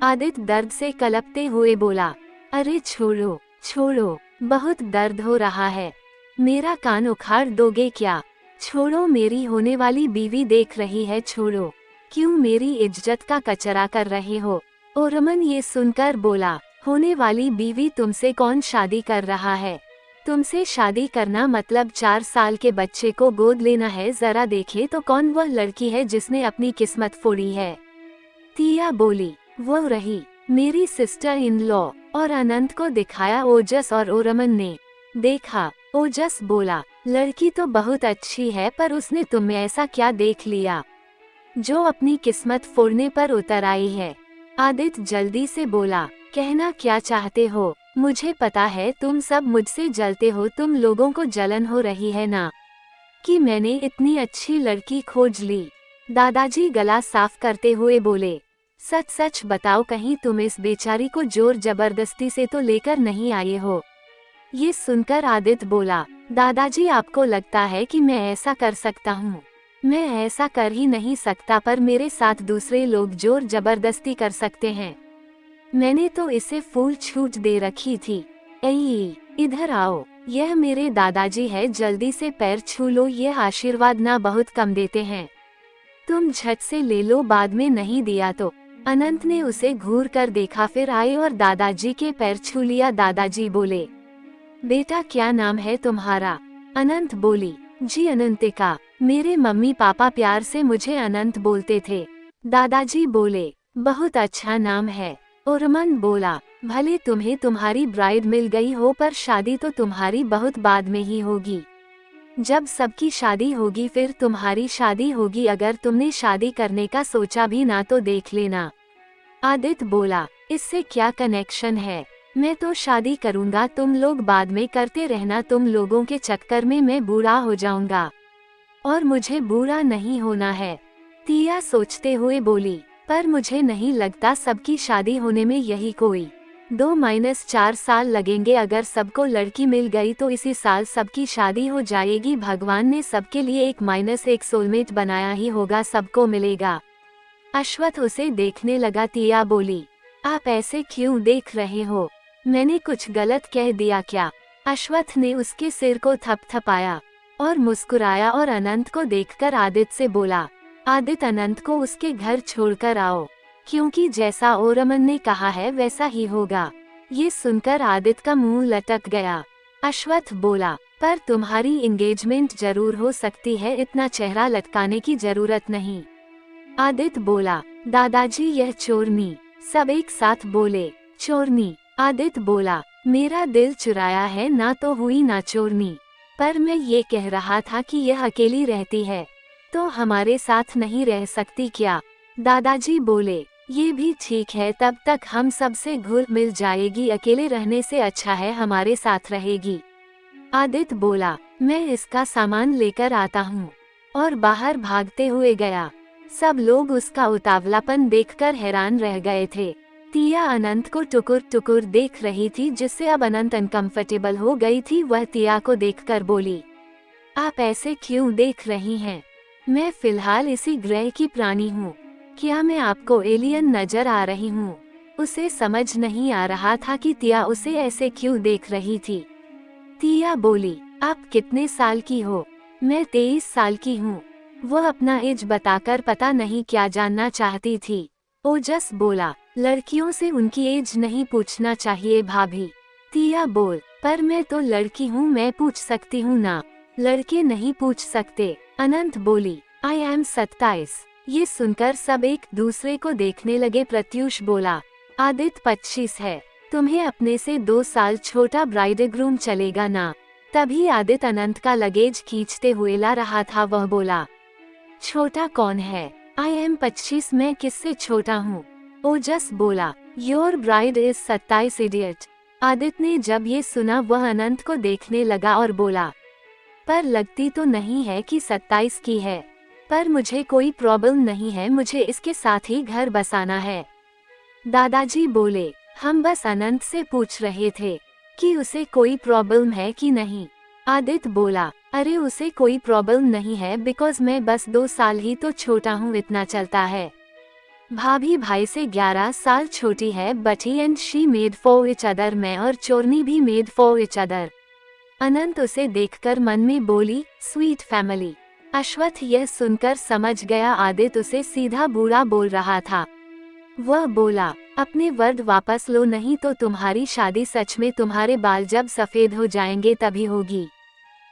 आदित्य दर्द से कलपते हुए बोला, अरे छोड़ो छोड़ो, बहुत दर्द हो रहा है। मेरा कान उखाड़ दोगे क्या? छोड़ो, मेरी होने वाली बीवी देख रही है, छोड़ो। क्यों मेरी इज्जत का कचरा कर रहे हो? ओरमन ये सुनकर बोला, होने वाली बीवी तुमसे कौन शादी कर रहा है? तुमसे शादी करना मतलब 4 साल के बच्चे को गोद लेना है। जरा देखे तो कौन वह लड़की है जिसने अपनी किस्मत फोड़ी है। तिया बोली, वो रही मेरी सिस्टर इन लॉ। और अनंत को दिखाया ओजस और ओरमन ने। देखा, ओजस बोला, लड़की तो बहुत अच्छी है, पर उसने तुम्हें ऐसा क्या देख लिया जो अपनी किस्मत फोड़ने पर उतर आई है? आदित्य जल्दी से बोला, कहना क्या चाहते हो? मुझे पता है तुम सब मुझसे जलते हो। तुम लोगों को जलन हो रही है ना कि मैंने इतनी अच्छी लड़की खोज ली। दादाजी गला साफ करते हुए बोले, सच सच बताओ, कहीं तुम इस बेचारी को जोर जबरदस्ती से तो लेकर नहीं आए हो? ये सुनकर आदित्य बोला, दादाजी आपको लगता है कि मैं ऐसा कर सकता हूँ? मैं ऐसा कर ही नहीं सकता, पर मेरे साथ दूसरे लोग जोर जबरदस्ती कर सकते हैं। मैंने तो इसे फुल छूट दे रखी थी। ऐ इधर आओ, यह मेरे दादाजी है, जल्दी से पैर छू लो, यह आशीर्वाद ना बहुत कम देते हैं। तुम झट से ले लो, बाद में नहीं दिया तो। अनंत ने उसे घूर कर देखा, फिर आए और दादाजी के पैर छू लिया। दादाजी बोले, बेटा क्या नाम है तुम्हारा? अनंत बोली, जी अनंतिका। मेरे मम्मी पापा प्यार से मुझे अनंत बोलते थे। दादाजी बोले, बहुत अच्छा नाम है। ओरमन बोला, भले तुम्हें तुम्हारी ब्राइड मिल गई हो, पर शादी तो तुम्हारी बहुत बाद में ही होगी। जब सबकी शादी होगी फिर तुम्हारी शादी होगी। अगर तुमने शादी करने का सोचा भी ना तो देख लेना। आदित्य बोला, इससे क्या कनेक्शन है? मैं तो शादी करूंगा, तुम लोग बाद में करते रहना। तुम लोगों के चक्कर में मैं बूढ़ा हो जाऊंगा, और मुझे बूढ़ा नहीं होना है। तिया सोचते हुए बोली, पर मुझे नहीं लगता सबकी शादी होने में यही कोई 2-4 साल लगेंगे। अगर सबको लड़की मिल गई तो इसी साल सबकी शादी हो जाएगी। भगवान ने सबके लिए 1-1 सोलमेट बनाया ही होगा, सबको मिलेगा। अश्वत्थ उसे देखने लगा। तिया बोली, आप ऐसे क्यों देख रहे हो? मैंने कुछ गलत कह दिया क्या? अश्वत्थ ने उसके सिर को थपथपाया और मुस्कुराया, और अनंत को देखकर आदित्य से बोला, आदित्य अनंत को उसके घर छोड़कर आओ, क्योंकि जैसा ओरमन ने कहा है वैसा ही होगा। ये सुनकर आदित्य का मुंह लटक गया। अश्वत्थ बोला, पर तुम्हारी एंगेजमेंट जरूर हो सकती है, इतना चेहरा लटकाने की जरूरत नहीं। आदित्य बोला, दादाजी यह चोरनी। सब एक साथ बोले, चोरनी। आदित्य बोला, मेरा दिल चुराया है ना तो हुई ना चोरनी, पर मैं ये कह रहा था कि यह अकेली रहती है तो हमारे साथ नहीं रह सकती क्या? दादाजी बोले, ये भी ठीक है, तब तक हम सब से घुल मिल जाएगी। अकेले रहने से अच्छा है हमारे साथ रहेगी। आदित्य बोला, मैं इसका सामान लेकर आता हूँ, और बाहर भागते हुए गया। सब लोग उसका उतावलापन देखकर हैरान रह गए थे। तिया अनंत को टुकुर टुकुर देख रही थी, जिससे अब अनंत अनकंफर्टेबल हो गई थी। वह तिया को देखकर बोली, आप ऐसे क्यों देख रही हैं? मैं फिलहाल इसी ग्रह की प्राणी हूँ। क्या मैं आपको एलियन नजर आ रही हूँ? उसे समझ नहीं आ रहा था कि तिया उसे ऐसे क्यों देख रही थी। तिया बोली, आप कितने साल की हो? मैं 23 साल की हूँ। वह अपना एज बताकर पता नहीं क्या जानना चाहती थी। ओजस बोला, लड़कियों से उनकी एज नहीं पूछना चाहिए भाभी। तिया बोल, पर मैं तो लड़की हूँ, मैं पूछ सकती हूँ ना, लड़के नहीं पूछ सकते। अनंत बोली, आई एम 27। ये सुनकर सब एक दूसरे को देखने लगे। प्रत्युष बोला, आदित्य 25 है, तुम्हें अपने से 2 साल छोटा ब्राइडग्रूम चलेगा ना? तभी आदित्य अनंत का लगेज खींचते हुए ला रहा था। वह बोला, छोटा कौन है? आई एम 25, मैं किससे छोटा हूँ? ओजस बोला, your bride is 27 idiot. Aditya ने जब ये सुना वह अनंत को देखने लगा और बोला, पर लगती तो नहीं है कि 27 की है। पर मुझे कोई प्रॉब्लम नहीं है, मुझे इसके साथ ही घर बसाना है। दादाजी बोले, हम बस अनंत से पूछ रहे थे कि उसे कोई प्रॉब्लम है कि नहीं। आदित्य बोला, अरे उसे कोई प्रॉब्लम नहीं है, बिकॉज मैं बस 2 साल ही तो छोटा हूँ, इतना चलता है। भाभी भाई से 11 साल छोटी है, but he and she made for each other, मैं और चोरनी भी मेड फॉर इच अदर। अनंत उसे देखकर मन में बोली, स्वीट फैमिली। अश्वत्थ यह सुनकर समझ गया आदित्य उसे सीधा बुरा बोल रहा था। वह बोला, अपने वर्ड वापस लो, नहीं तो तुम्हारी शादी सच में तुम्हारे बाल जब सफेद हो जाएंगे तभी होगी।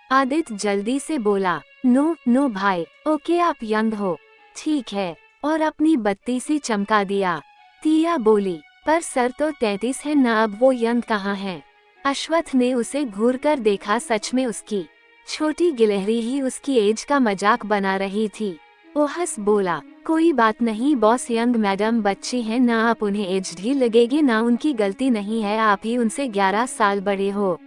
आदित्य जल्दी से बोला, नो नो भाई, ओके आप यंग हो, ठीक है, और अपनी बत्ती सी चमका दिया। तिया बोली, पर सर तो 33 है ना, अब वो यंग कहाँ है। अश्वत्थ ने उसे घूर कर देखा, सच में उसकी छोटी गिलहरी ही उसकी एज का मजाक बना रही थी। वो हंस बोला, कोई बात नहीं बॉस, यंग मैडम बच्ची हैं ना, आप उन्हें एज्ड ही लगेगी ना, उनकी गलती नहीं है, आप ही उनसे 11 साल बड़े हो।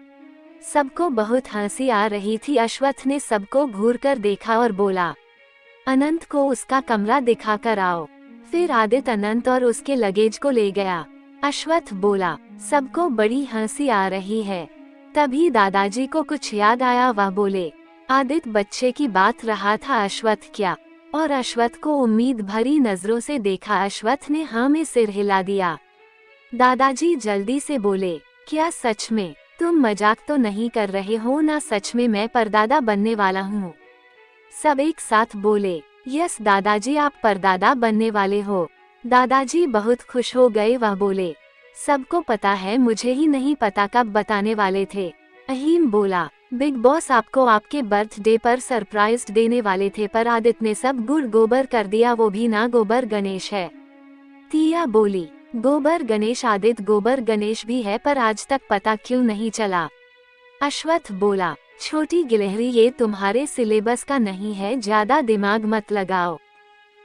सबको बहुत हंसी आ रही थी। अश्वत्थ ने सबको घूर कर देखा और बोला, अनंत को उसका कमरा दिखा कर आओ। फिर आदित्य अनंत और उसके लगेज को ले गया। अश्वत्थ बोला, सबको बड़ी हंसी आ रही है। तभी दादाजी को कुछ याद आया, वह बोले, आदित्य बच्चे की बात रहा था, अश्वत्थ क्या। और अश्वत्थ को उम्मीद भरी नजरों से देखा। अश्वत्थ ने हाँ में सिर हिला दिया। दादाजी जल्दी से बोले, क्या सच में तुम मजाक तो नहीं कर रहे हो ना, सच में मैं परदादा बनने वाला हूँ। सब एक साथ बोले, यस दादाजी, आप परदादा बनने वाले हो। दादाजी बहुत खुश हो गए। वह बोले, सबको पता है, मुझे ही नहीं पता कब बताने वाले थे। अहीम बोला, बिग बॉस आपको आपके बर्थडे पर सरप्राइज देने वाले थे, पर आदित्य ने सब गुड़ गोबर कर दिया, वो भी ना गोबर गणेश है। तिया बोली, गोबर गणेश, आदित्य गोबर गणेश भी है, पर आज तक पता क्यों नहीं चला। अश्वत्थ बोला, छोटी गिलहरी, ये तुम्हारे सिलेबस का नहीं है, ज्यादा दिमाग मत लगाओ।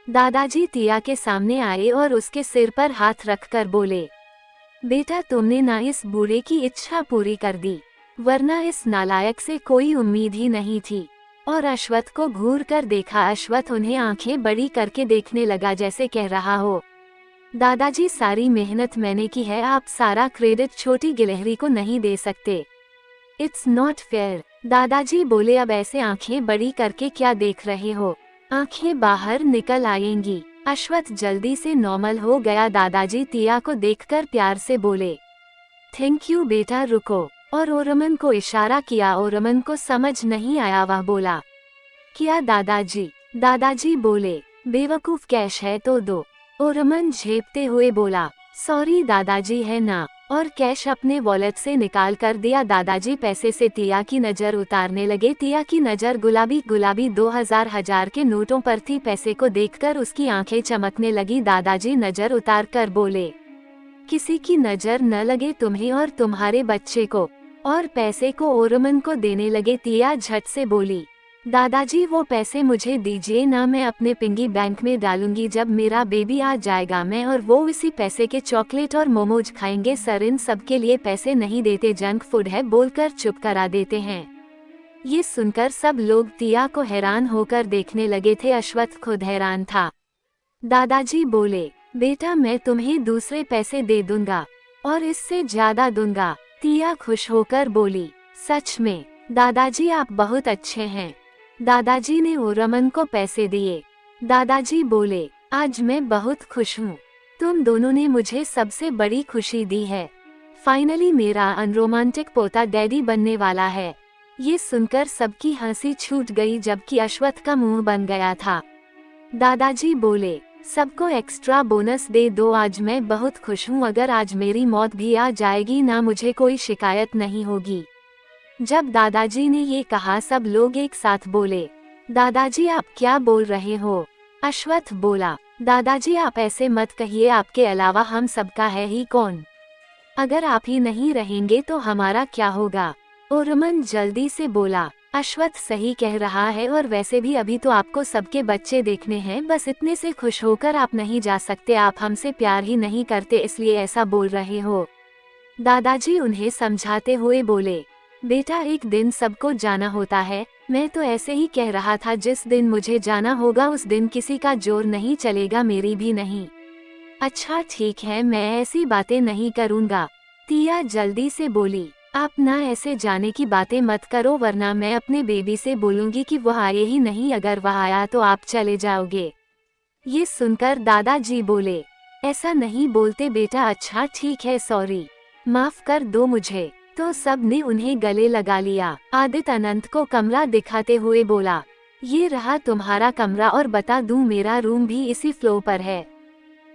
दादाजी तिया के सामने आए और उसके सिर पर हाथ रखकर बोले, बेटा तुमने ना इस बूढ़े की इच्छा पूरी कर दी, वरना इस नालायक से कोई उम्मीद ही नहीं थी। और अश्वत्थ को घूर कर देखा। अश्वत्थ उन्हें आंखें बड़ी करके देखने लगा, जैसे कह रहा हो, दादाजी सारी मेहनत मैंने की है, आप सारा क्रेडिट छोटी गिलहरी को नहीं दे सकते। It's not fair. दादाजी बोले, अब ऐसे आंखें बड़ी करके क्या देख रहे हो, आंखें बाहर निकल आएंगी। अश्वत्थ जल्दी से नॉर्मल हो गया। दादाजी तिया को देखकर प्यार से बोले, थैंक यू बेटा, रुको। और ओरमन को इशारा किया। ओरमन को समझ नहीं आया, वह बोला, क्या दादाजी। दादाजी बोले, बेवकूफ, कैश है तो दो। ओरमन झेपते हुए बोला, सॉरी दादाजी, है ना, और कैश अपने वॉलेट से निकाल कर दिया। दादाजी पैसे से तिया की नजर उतारने लगे। तिया की नजर गुलाबी गुलाबी 2000 के नोटों पर थी। पैसे को देखकर उसकी आंखें चमकने लगी। दादाजी नजर उतार कर बोले, किसी की नजर न लगे तुम्हें और तुम्हारे बच्चे को। और पैसे को ओरमन को देने लगे। तिया झट से बोली, दादाजी वो पैसे मुझे दीजिए ना, मैं अपने पिंगी बैंक में डालूंगी, जब मेरा बेबी आ जाएगा मैं और वो इसी पैसे के चॉकलेट और मोमोज खाएंगे। सर इन सब के लिए पैसे नहीं देते, जंक फूड है बोलकर चुप करा देते हैं। ये सुनकर सब लोग तिया को हैरान होकर देखने लगे थे। अश्वत्थ खुद हैरान था। दादाजी बोले, बेटा मैं तुम्हें दूसरे पैसे दे दूंगा और इससे ज्यादा दूंगा। तिया खुश होकर बोली, सच में दादाजी आप बहुत अच्छे हैं। दादाजी ने ओरमन को पैसे दिए। दादाजी बोले, आज मैं बहुत खुश हूँ, तुम दोनों ने मुझे सबसे बड़ी खुशी दी है। फाइनली मेरा अनरोमांटिक पोता डैडी बनने वाला है। ये सुनकर सबकी हंसी छूट गई, जबकि अश्वत्थ का मुंह बन गया था। दादाजी बोले, सबको एक्स्ट्रा बोनस दे दो, आज मैं बहुत खुश हूँ, अगर आज मेरी मौत भी आ जाएगी ना, मुझे कोई शिकायत नहीं होगी। जब दादाजी ने ये कहा सब लोग एक साथ बोले, दादाजी आप क्या बोल रहे हो। अश्वत्थ बोला, दादाजी आप ऐसे मत कहिए, आपके अलावा हम सबका है ही कौन। अगर आप ही नहीं रहेंगे तो हमारा क्या होगा। ओरमन जल्दी से बोला, अश्वत्थ सही कह रहा है, और वैसे भी अभी तो आपको सबके बच्चे देखने हैं, बस इतने से खुश होकर आप नहीं जा सकते। आप हमसे प्यार ही नहीं करते इसलिए ऐसा बोल रहे हो। दादाजी उन्हें समझाते हुए बोले, बेटा एक दिन सबको जाना होता है, मैं तो ऐसे ही कह रहा था, जिस दिन मुझे जाना होगा उस दिन किसी का जोर नहीं चलेगा, मेरी भी नहीं। अच्छा ठीक है, मैं ऐसी बातें नहीं करूँगा। तिया जल्दी से बोली, आप ना ऐसे जाने की बातें मत करो, वरना मैं अपने बेबी से बोलूँगी कि वह आए ही नहीं, अगर वह आया तो आप चले जाओगे। ये सुनकर दादाजी बोले, ऐसा नहीं बोलते बेटा। अच्छा ठीक है, सॉरी, माफ कर दो मुझे। तो सब ने उन्हें गले लगा लिया। आदित्य अनंत को कमरा दिखाते हुए बोला, ये रहा तुम्हारा कमरा, और बता दूं मेरा रूम भी इसी फ्लोर पर है।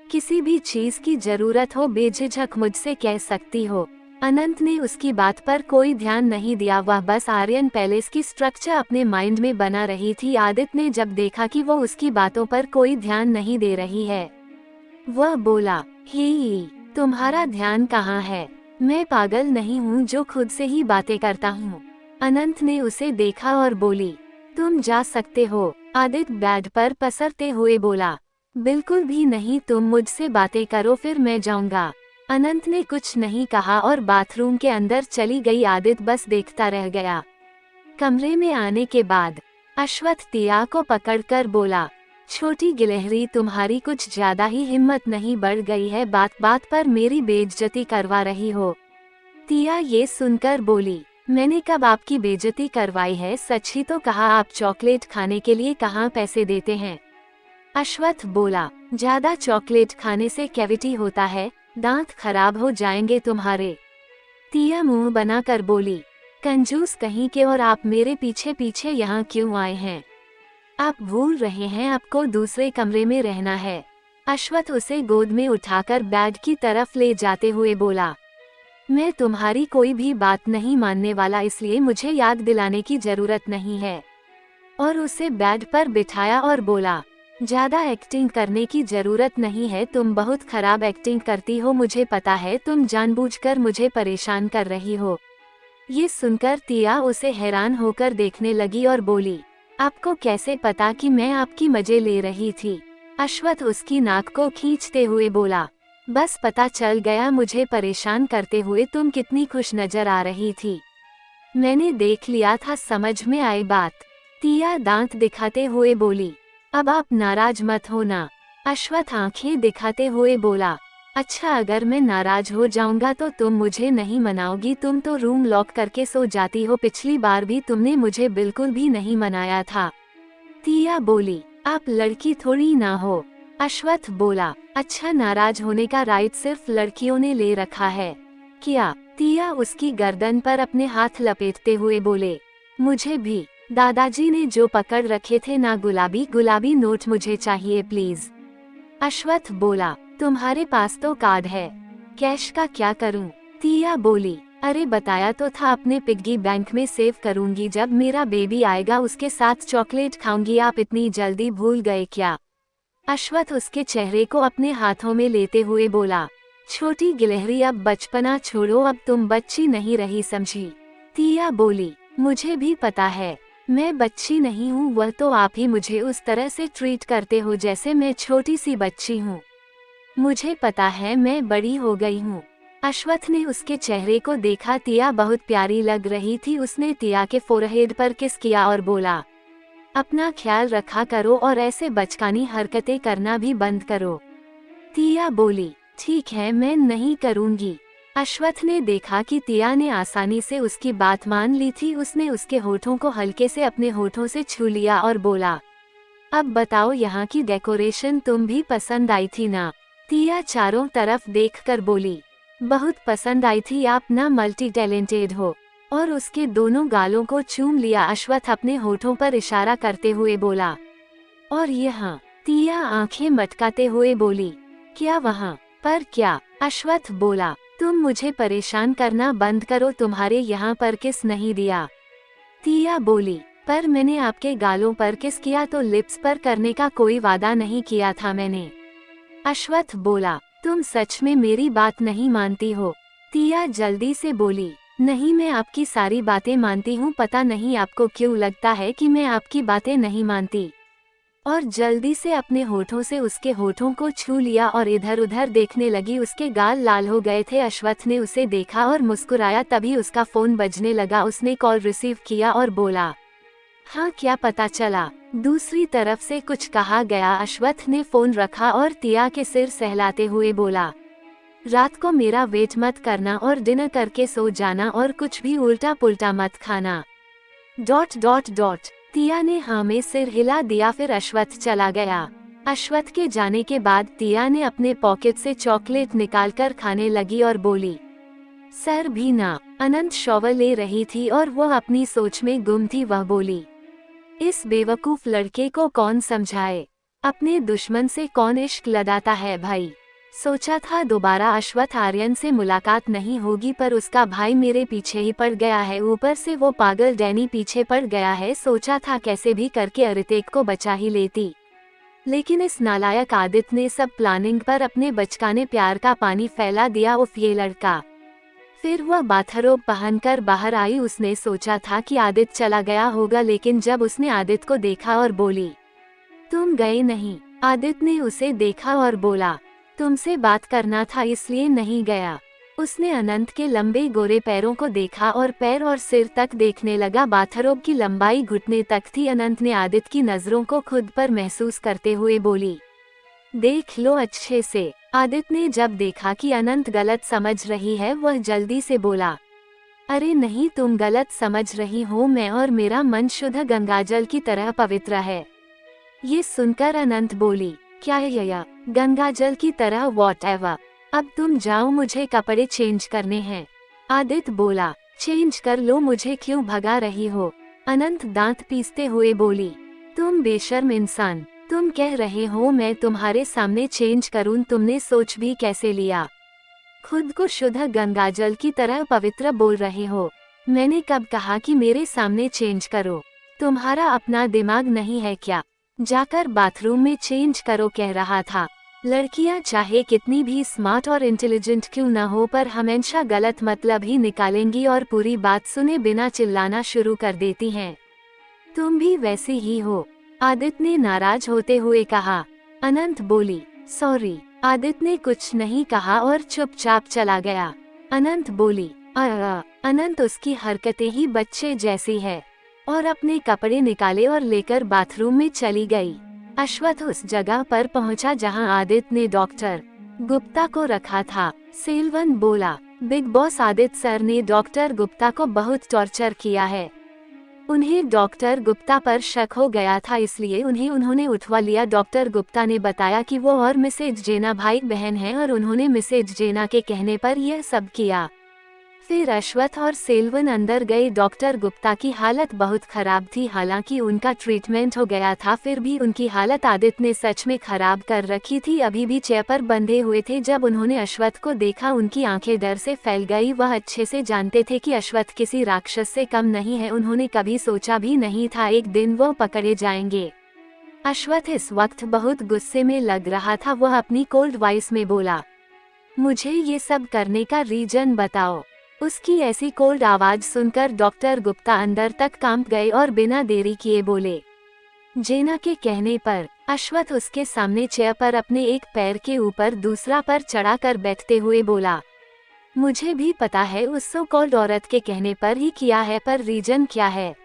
किसी भी चीज की जरूरत हो बेझिझक मुझसे कह सकती हो। अनंत ने उसकी बात पर कोई ध्यान नहीं दिया, वह बस आर्यन पैलेस की स्ट्रक्चर अपने माइंड में बना रही थी। आदित्य ने जब देखा कि वो उसकी बातों पर कोई ध्यान नहीं दे रही है, वह बोला, ही तुम्हारा ध्यान कहाँ है? मैं पागल नहीं हूँ जो खुद से ही बातें करता हूँ। अनंत ने उसे देखा और बोली, तुम जा सकते हो। आदित्य बेड पर पसरते हुए बोला, बिल्कुल भी नहीं, तुम मुझसे बातें करो फिर मैं जाऊंगा। अनंत ने कुछ नहीं कहा और बाथरूम के अंदर चली गई। आदित्य बस देखता रह गया। कमरे में आने के बाद अश्वत्थ तिया को पकड़कर बोला, छोटी गिलहरी तुम्हारी कुछ ज्यादा ही हिम्मत नहीं बढ़ गई है, बात बात पर मेरी बेइज्जती करवा रही हो। तिया ये सुनकर बोली, मैंने कब आपकी बेइज्जती करवाई है? सच ही तो कहा, आप चॉकलेट खाने के लिए कहाँ पैसे देते हैं? अश्वत्थ बोला, ज्यादा चॉकलेट खाने से कैविटी होता है, दांत खराब हो जाएंगे तुम्हारे। तिया मुंह बनाकर बोली, कंजूस कहीं के, और आप मेरे पीछे पीछे यहाँ क्यों आए हैं? आप भूल रहे हैं आपको दूसरे कमरे में रहना है। अश्वत्थ उसे गोद में उठाकर बेड की तरफ ले जाते हुए बोला, मैं तुम्हारी कोई भी बात नहीं मानने वाला, इसलिए मुझे याद दिलाने की जरूरत नहीं है। और उसे बेड पर बिठाया और बोला, ज्यादा एक्टिंग करने की जरूरत नहीं है, तुम बहुत खराब एक्टिंग करती हो, मुझे पता है, तुम जानबूझकर मुझे परेशान कर रही हो। ये सुनकर तिया उसे हैरान होकर देखने लगी और बोली, आपको कैसे पता कि मैं आपकी मजे ले रही थी? अश्वत्थ उसकी नाक को खींचते हुए बोला, बस पता चल गया, मुझे परेशान करते हुए तुम कितनी खुश नजर आ रही थी, मैंने देख लिया था, समझ में आई बात। तिया दांत दिखाते हुए बोली, अब आप नाराज मत होना। अश्वत्थ आंखें दिखाते हुए बोला, अच्छा अगर मैं नाराज हो जाऊंगा तो तुम मुझे नहीं मनाओगी? तुम तो रूम लॉक करके सो जाती हो, पिछली बार भी तुमने मुझे बिल्कुल भी नहीं मनाया था। तिया बोली, आप लड़की थोड़ी ना हो। अश्वत्थ बोला, अच्छा नाराज होने का राइट सिर्फ लड़कियों ने ले रखा है क्या? तिया उसकी गर्दन पर अपने हाथ लपेटते हुए बोले, मुझे भी। दादाजी ने जो पकड़ रखे थे ना, गुलाबी गुलाबी नोट मुझे चाहिए प्लीज। अश्वत्थ बोला, तुम्हारे पास तो कार्ड है, कैश का क्या करूं? तिया बोली, अरे बताया तो था, अपने पिग्गी बैंक में सेव करूंगी, जब मेरा बेबी आएगा उसके साथ चॉकलेट खाऊंगी, आप इतनी जल्दी भूल गए क्या? अश्वत्थ उसके चेहरे को अपने हाथों में लेते हुए बोला, छोटी गिलहरी अब बचपना छोड़ो, अब तुम बच्ची नहीं रही, समझी? तिया बोली, मुझे भी पता है मैं बच्ची नहीं हूँ, वह तो आप ही मुझे उस तरह से ट्रीट करते हो जैसे मैं छोटी सी बच्ची हूँ। मुझे पता है मैं बड़ी हो गई हूँ। अश्वत्थ ने उसके चेहरे को देखा, तिया बहुत प्यारी लग रही थी। उसने तिया के फोरहेड पर किस किया और बोला, अपना ख्याल रखा करो और ऐसे बचकानी हरकतें करना भी बंद करो। तिया बोली, ठीक है मैं नहीं करूँगी। अश्वत्थ ने देखा कि तिया ने आसानी से उसकी बात मान ली थी। उसने उसके होठों को हल्के से अपने होठों से छू लिया और बोला, अब बताओ यहाँ की डेकोरेशन तुम भी पसंद आई थी ना? तिया चारों तरफ देखकर बोली, बहुत पसंद आई थी, आप ना मल्टी टैलेंटेड हो। और उसके दोनों गालों को चूम लिया। अश्वत्थ अपने होठों पर इशारा करते हुए बोला, और यहाँ? तिया आंखें मटकाते हुए बोली, क्या वहाँ पर क्या? अश्वत्थ बोला, तुम मुझे परेशान करना बंद करो, तुम्हारे यहाँ पर किस नहीं दिया। तिया बोली, पर मैंने आपके गालों पर किस किया तो लिप्स पर करने का कोई वादा नहीं किया था मैंने। अश्वत्थ बोला, तुम सच में मेरी बात नहीं मानती हो? तिया जल्दी से बोली, नहीं, मैं आपकी सारी बातें मानती हूँ, पता नहीं आपको क्यों लगता है कि मैं आपकी बातें नहीं मानती। और जल्दी से अपने होठों से उसके होठों को छू लिया और इधर उधर देखने लगी। उसके गाल लाल हो गए थे। अश्वत्थ ने उसे देखा और मुस्कुराया। तभी उसका फोन बजने लगा। उसने कॉल रिसीव किया और बोला, हाँ क्या पता चला? दूसरी तरफ से कुछ कहा गया। अश्वत्थ ने फोन रखा और तिया के सिर सहलाते हुए बोला, रात को मेरा वेट मत करना और डिनर करके सो जाना और कुछ भी उल्टा पुल्टा मत खाना। ... तिया ने हाँ में सिर हिला दिया। फिर अश्वत्थ चला गया। अश्वत्थ के जाने के बाद तिया ने अपने पॉकेट से चॉकलेट निकालकर खाने लगी और बोली, सर भी ना। अनंत शॉवर ले रही थी और वह अपनी सोच में गुम थी। वह बोली, इस बेवकूफ लड़के को कौन समझाए? अपने दुश्मन से कौन इश्क लदाता है भाई। सोचा था दोबारा अश्वत्थ आर्यन से मुलाकात नहीं होगी, पर उसका भाई मेरे पीछे ही पड़ गया है। ऊपर से वो पागल डैनी पीछे पड़ गया है। सोचा था कैसे भी करके अरितेक को बचा ही लेती, लेकिन इस नालायक आदित्य ने सब प्लानिंग पर अपने बचकाने प्यार का पानी फैला दिया। उफ, ये लड़का। फिर वह बाथरोब पहनकर बाहर आई। उसने सोचा था कि आदित्य चला गया होगा, लेकिन जब उसने आदित्य को देखा और बोली, तुम गए नहीं? आदित्य ने उसे देखा और बोला, तुमसे बात करना था इसलिए नहीं गया। उसने अनंत के लंबे गोरे पैरों को देखा और पैर और सिर तक देखने लगा। बाथरोब की लंबाई घुटने तक थी। अनंत ने आदित्य की नजरों को खुद पर महसूस करते हुए बोली, देख लो अच्छे से। आदित्य ने जब देखा कि अनंत गलत समझ रही है, वह जल्दी से बोला, अरे नहीं, तुम गलत समझ रही हो। मैं और मेरा मन शुद्ध गंगाजल की तरह पवित्र है। ये सुनकर अनंत बोली, क्या यह गंगाजल की तरह? व्हाटएवर। अब तुम जाओ, मुझे कपड़े चेंज करने हैं। आदित्य बोला, चेंज कर लो, मुझे क्यों भगा रही हो? अनंत दांत पीसते हुए बोली, तुम बेशर्म इंसान। तुम कह रहे हो मैं तुम्हारे सामने चेंज करूं? तुमने सोच भी कैसे लिया? खुद को शुद्ध गंगाजल की तरह पवित्र बोल रहे हो। मैंने कब कहा कि मेरे सामने चेंज करो? तुम्हारा अपना दिमाग नहीं है क्या? जाकर बाथरूम में चेंज करो, कह रहा था। लड़कियां चाहे कितनी भी स्मार्ट और इंटेलिजेंट क्यों न हो, पर हमेशा गलत मतलब ही निकालेंगी और पूरी बात सुने बिना चिल्लाना शुरू कर देती हैं। तुम भी वैसे ही हो, आदित्य ने नाराज होते हुए कहा। अनंत बोली, सॉरी। आदित्य ने कुछ नहीं कहा और चुपचाप चला गया। अनंत बोली, अनंत उसकी हरकतें ही बच्चे जैसी है, और अपने कपड़े निकाले और लेकर बाथरूम में चली गई। अश्वत्थ उस जगह पर पहुंचा जहां आदित्य ने डॉक्टर गुप्ता को रखा था। सेल्वन बोला, बिग बॉस, आदित्य सर ने डॉक्टर गुप्ता को बहुत टॉर्चर किया है। उन्हें डॉक्टर गुप्ता पर शक हो गया था, इसलिए उन्होंने उठवा लिया। डॉक्टर गुप्ता ने बताया कि वो और मिसेज जेना भाई बहन हैं और उन्होंने मिसेज जेना के कहने पर यह सब किया। फिर अश्वत्थ और सेल्वन अंदर गए। डॉक्टर गुप्ता की हालत बहुत खराब थी, हालांकि उनका ट्रीटमेंट हो गया था, फिर भी उनकी हालत आदित्य ने सच में खराब कर रखी थी। अभी भी चेयर पर बंधे हुए थे। जब उन्होंने अश्वत्थ को देखा, उनकी आंखें डर से फैल गई। वह अच्छे से जानते थे कि अश्वत्थ किसी राक्षस से कम नहीं है। उन्होंने कभी सोचा भी नहीं था एक दिन वो पकड़े जाएंगे। अश्वत्थ इस वक्त बहुत गुस्से में लग रहा था। वह अपनी कोल्ड वॉइस में बोला, मुझे ये सब करने का रीजन बताओ। उसकी ऐसी कोल्ड आवाज सुनकर डॉक्टर गुप्ता अंदर तक कांप गए और बिना देरी किए बोले, जेना के कहने पर। अश्वत्थ उसके सामने चेयर पर अपने एक पैर के ऊपर दूसरा पर चढ़ाकर बैठते हुए बोला, मुझे भी पता है उस सो कॉल्ड औरत के कहने पर ही किया है, पर रीजन क्या है?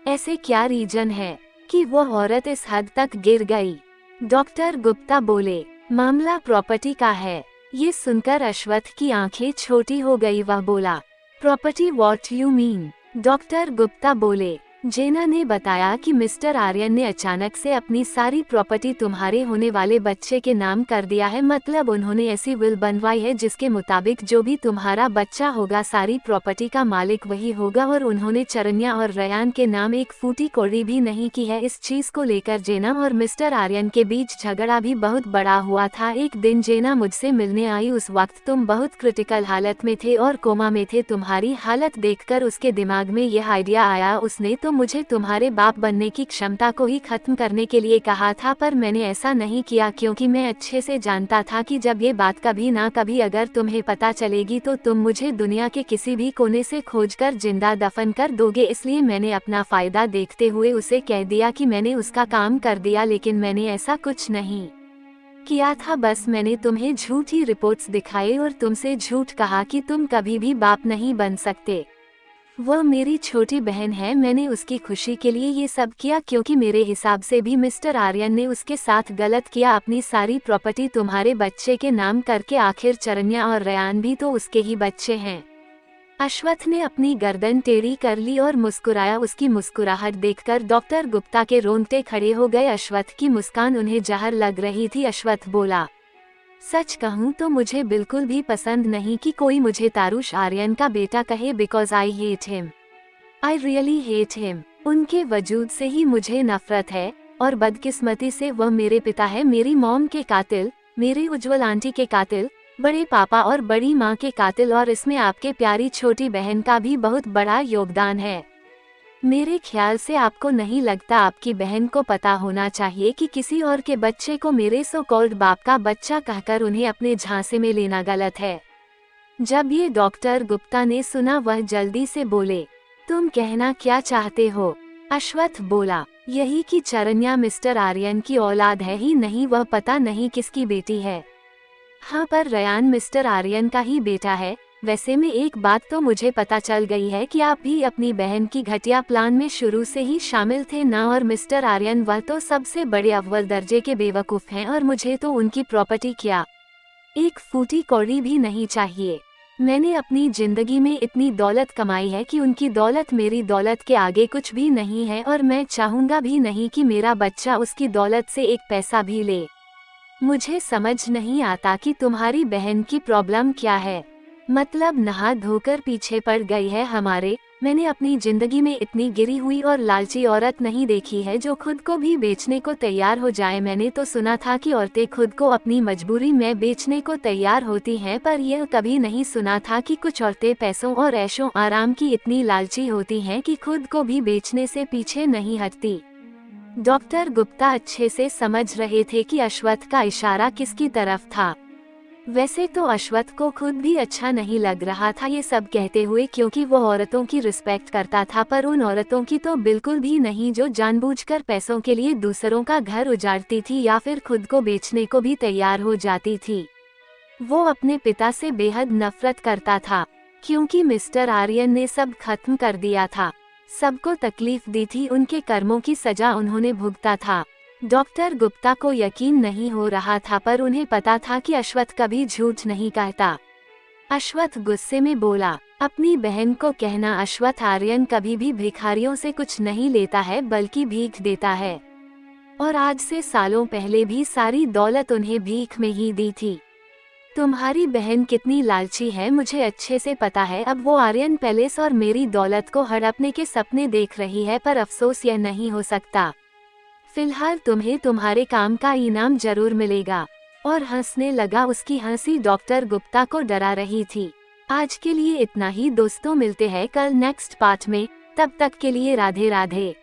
ऐसे क्या रीजन है कि वो औरत इस हद तक गिर गई? डॉक्टर गुप्ता बोले, मामला प्रॉपर्टी का है। ये सुनकर अश्वत्थ की आंखें छोटी हो गई। वह बोला, property, what you mean? Doctor Gupta बोले, जेना ने बताया कि मिस्टर आर्यन ने अचानक से अपनी सारी प्रॉपर्टी तुम्हारे होने वाले बच्चे के नाम कर दिया है। मतलब उन्होंने ऐसी विल बनवाई है जिसके मुताबिक जो भी तुम्हारा बच्चा होगा, सारी प्रॉपर्टी का मालिक वही होगा। और उन्होंने चरन्या और रयान के नाम एक फूटी कौड़ी भी नहीं की है। इस चीज को लेकर जेना और मिस्टर आर्यन के बीच झगड़ा भी बहुत बड़ा हुआ था। एक दिन जेना मुझसे मिलने आई, उस वक्त तुम बहुत क्रिटिकल हालत में थे और कोमा में थे। तुम्हारी हालत देखकर उसके दिमाग में यह आइडिया आया। उसने मुझे तुम्हारे बाप बनने की क्षमता को ही खत्म करने के लिए कहा था, पर मैंने ऐसा नहीं किया क्योंकि मैं अच्छे से जानता था कि जब ये बात कभी ना कभी अगर तुम्हें पता चलेगी तो तुम मुझे दुनिया के किसी भी कोने से खोजकर जिंदा दफन कर दोगे। इसलिए मैंने अपना फायदा देखते हुए उसे कह दिया कि मैंने उसका काम कर दिया, लेकिन मैंने ऐसा कुछ नहीं किया था। बस मैंने तुम्हें झूठी रिपोर्ट्स दिखाए और तुमसे झूठ कहा कि तुम कभी भी बाप नहीं बन सकते। वह मेरी छोटी बहन है, मैंने उसकी खुशी के लिए ये सब किया क्योंकि मेरे हिसाब से भी मिस्टर आर्यन ने उसके साथ गलत किया। अपनी सारी प्रॉपर्टी तुम्हारे बच्चे के नाम करके, आखिर चरन्या और रयान भी तो उसके ही बच्चे हैं। अश्वत्थ ने अपनी गर्दन टेढ़ी कर ली और मुस्कुराया। उसकी मुस्कुराहट देखकर डॉक्टर गुप्ता के रोंगटे खड़े हो गए। अश्वत्थ की मुस्कान उन्हें जहर लग रही थी। अश्वत्थ बोला, सच कहूँ तो मुझे बिल्कुल भी पसंद नहीं कि कोई मुझे तारुष आर्यन का बेटा कहे, because I hate him, I really hate him. उनके वजूद से ही मुझे नफरत है और बदकिस्मती से वह मेरे पिता है, मेरी मॉम के कातिल, मेरे उज्जवल आंटी के कातिल, बड़े पापा और बड़ी माँ के कातिल, और इसमें आपके प्यारी छोटी बहन का भी बहुत बड़ा योगदान है। मेरे ख्याल से आपको नहीं लगता आपकी बहन को पता होना चाहिए कि किसी और के बच्चे को मेरे सो कॉल्ड बाप का बच्चा कहकर उन्हें अपने झांसे में लेना गलत है। जब ये डॉक्टर गुप्ता ने सुना वह जल्दी से बोले, तुम कहना क्या चाहते हो? अश्वत्थ बोला, यही कि चरन्या मिस्टर आर्यन की औलाद है ही नहीं, वह पता नहीं किसकी बेटी है। हाँ, पर रयान मिस्टर आर्यन का ही बेटा है। वैसे में एक बात तो मुझे पता चल गई है कि आप भी अपनी बहन की घटिया प्लान में शुरू से ही शामिल थे ना, और मिस्टर आर्यन वह तो सबसे बड़े अव्वल दर्जे के बेवकूफ हैं, और मुझे तो उनकी प्रॉपर्टी क्या एक फूटी कौड़ी भी नहीं चाहिए। मैंने अपनी जिंदगी में इतनी दौलत कमाई है कि उनकी दौलत मेरी दौलत के आगे कुछ भी नहीं है, और मैं चाहूंगा भी नहीं कि मेरा बच्चा उसकी दौलत से एक पैसा भी ले। मुझे समझ नहीं आता कि तुम्हारी बहन की प्रॉब्लम क्या है, मतलब नहा धोकर पीछे पड़ गई है हमारे। मैंने अपनी जिंदगी में इतनी गिरी हुई और लालची औरत नहीं देखी है जो खुद को भी बेचने को तैयार हो जाए। मैंने तो सुना था कि औरतें खुद को अपनी मजबूरी में बेचने को तैयार होती हैं, पर यह कभी नहीं सुना था कि कुछ औरतें पैसों और ऐशो आराम की इतनी लालची होती हैं कि खुद को भी बेचने से पीछे नहीं हटती। डॉक्टर गुप्ता अच्छे से समझ रहे थे कि अश्वत्थ का इशारा किसकी तरफ था। वैसे तो अश्वत्थ को खुद भी अच्छा नहीं लग रहा था ये सब कहते हुए, क्योंकि वो औरतों की रिस्पेक्ट करता था, पर उन औरतों की तो बिल्कुल भी नहीं जो जानबूझकर पैसों के लिए दूसरों का घर उजाड़ती थी या फिर खुद को बेचने को भी तैयार हो जाती थी। वो अपने पिता से बेहद नफरत करता था क्योंकि मिस्टर आर्यन ने सब खत्म कर दिया था, सबको तकलीफ दी थी, उनके कर्मों की सजा उन्होंने भुगता था। डॉक्टर गुप्ता को यकीन नहीं हो रहा था, पर उन्हें पता था कि अश्वत्थ कभी झूठ नहीं कहता। अश्वत्थ गुस्से में बोला, अपनी बहन को कहना अश्वत्थ आर्यन कभी भी भिखारियों से कुछ नहीं लेता है बल्कि भीख देता है, और आज से सालों पहले भी सारी दौलत उन्हें भीख में ही दी थी। तुम्हारी बहन कितनी लालची है मुझे अच्छे से पता है। अब वो आर्यन पैलेस और मेरी दौलत को हड़पने के सपने देख रही है, पर अफसोस यह नहीं हो सकता। फिलहाल तुम्हें तुम्हारे काम का इनाम जरूर मिलेगा। और हंसने लगा। उसकी हंसी डॉक्टर गुप्ता को डरा रही थी। आज के लिए इतना ही दोस्तों, मिलते हैं कल नेक्स्ट पार्ट में। तब तक के लिए राधे राधे।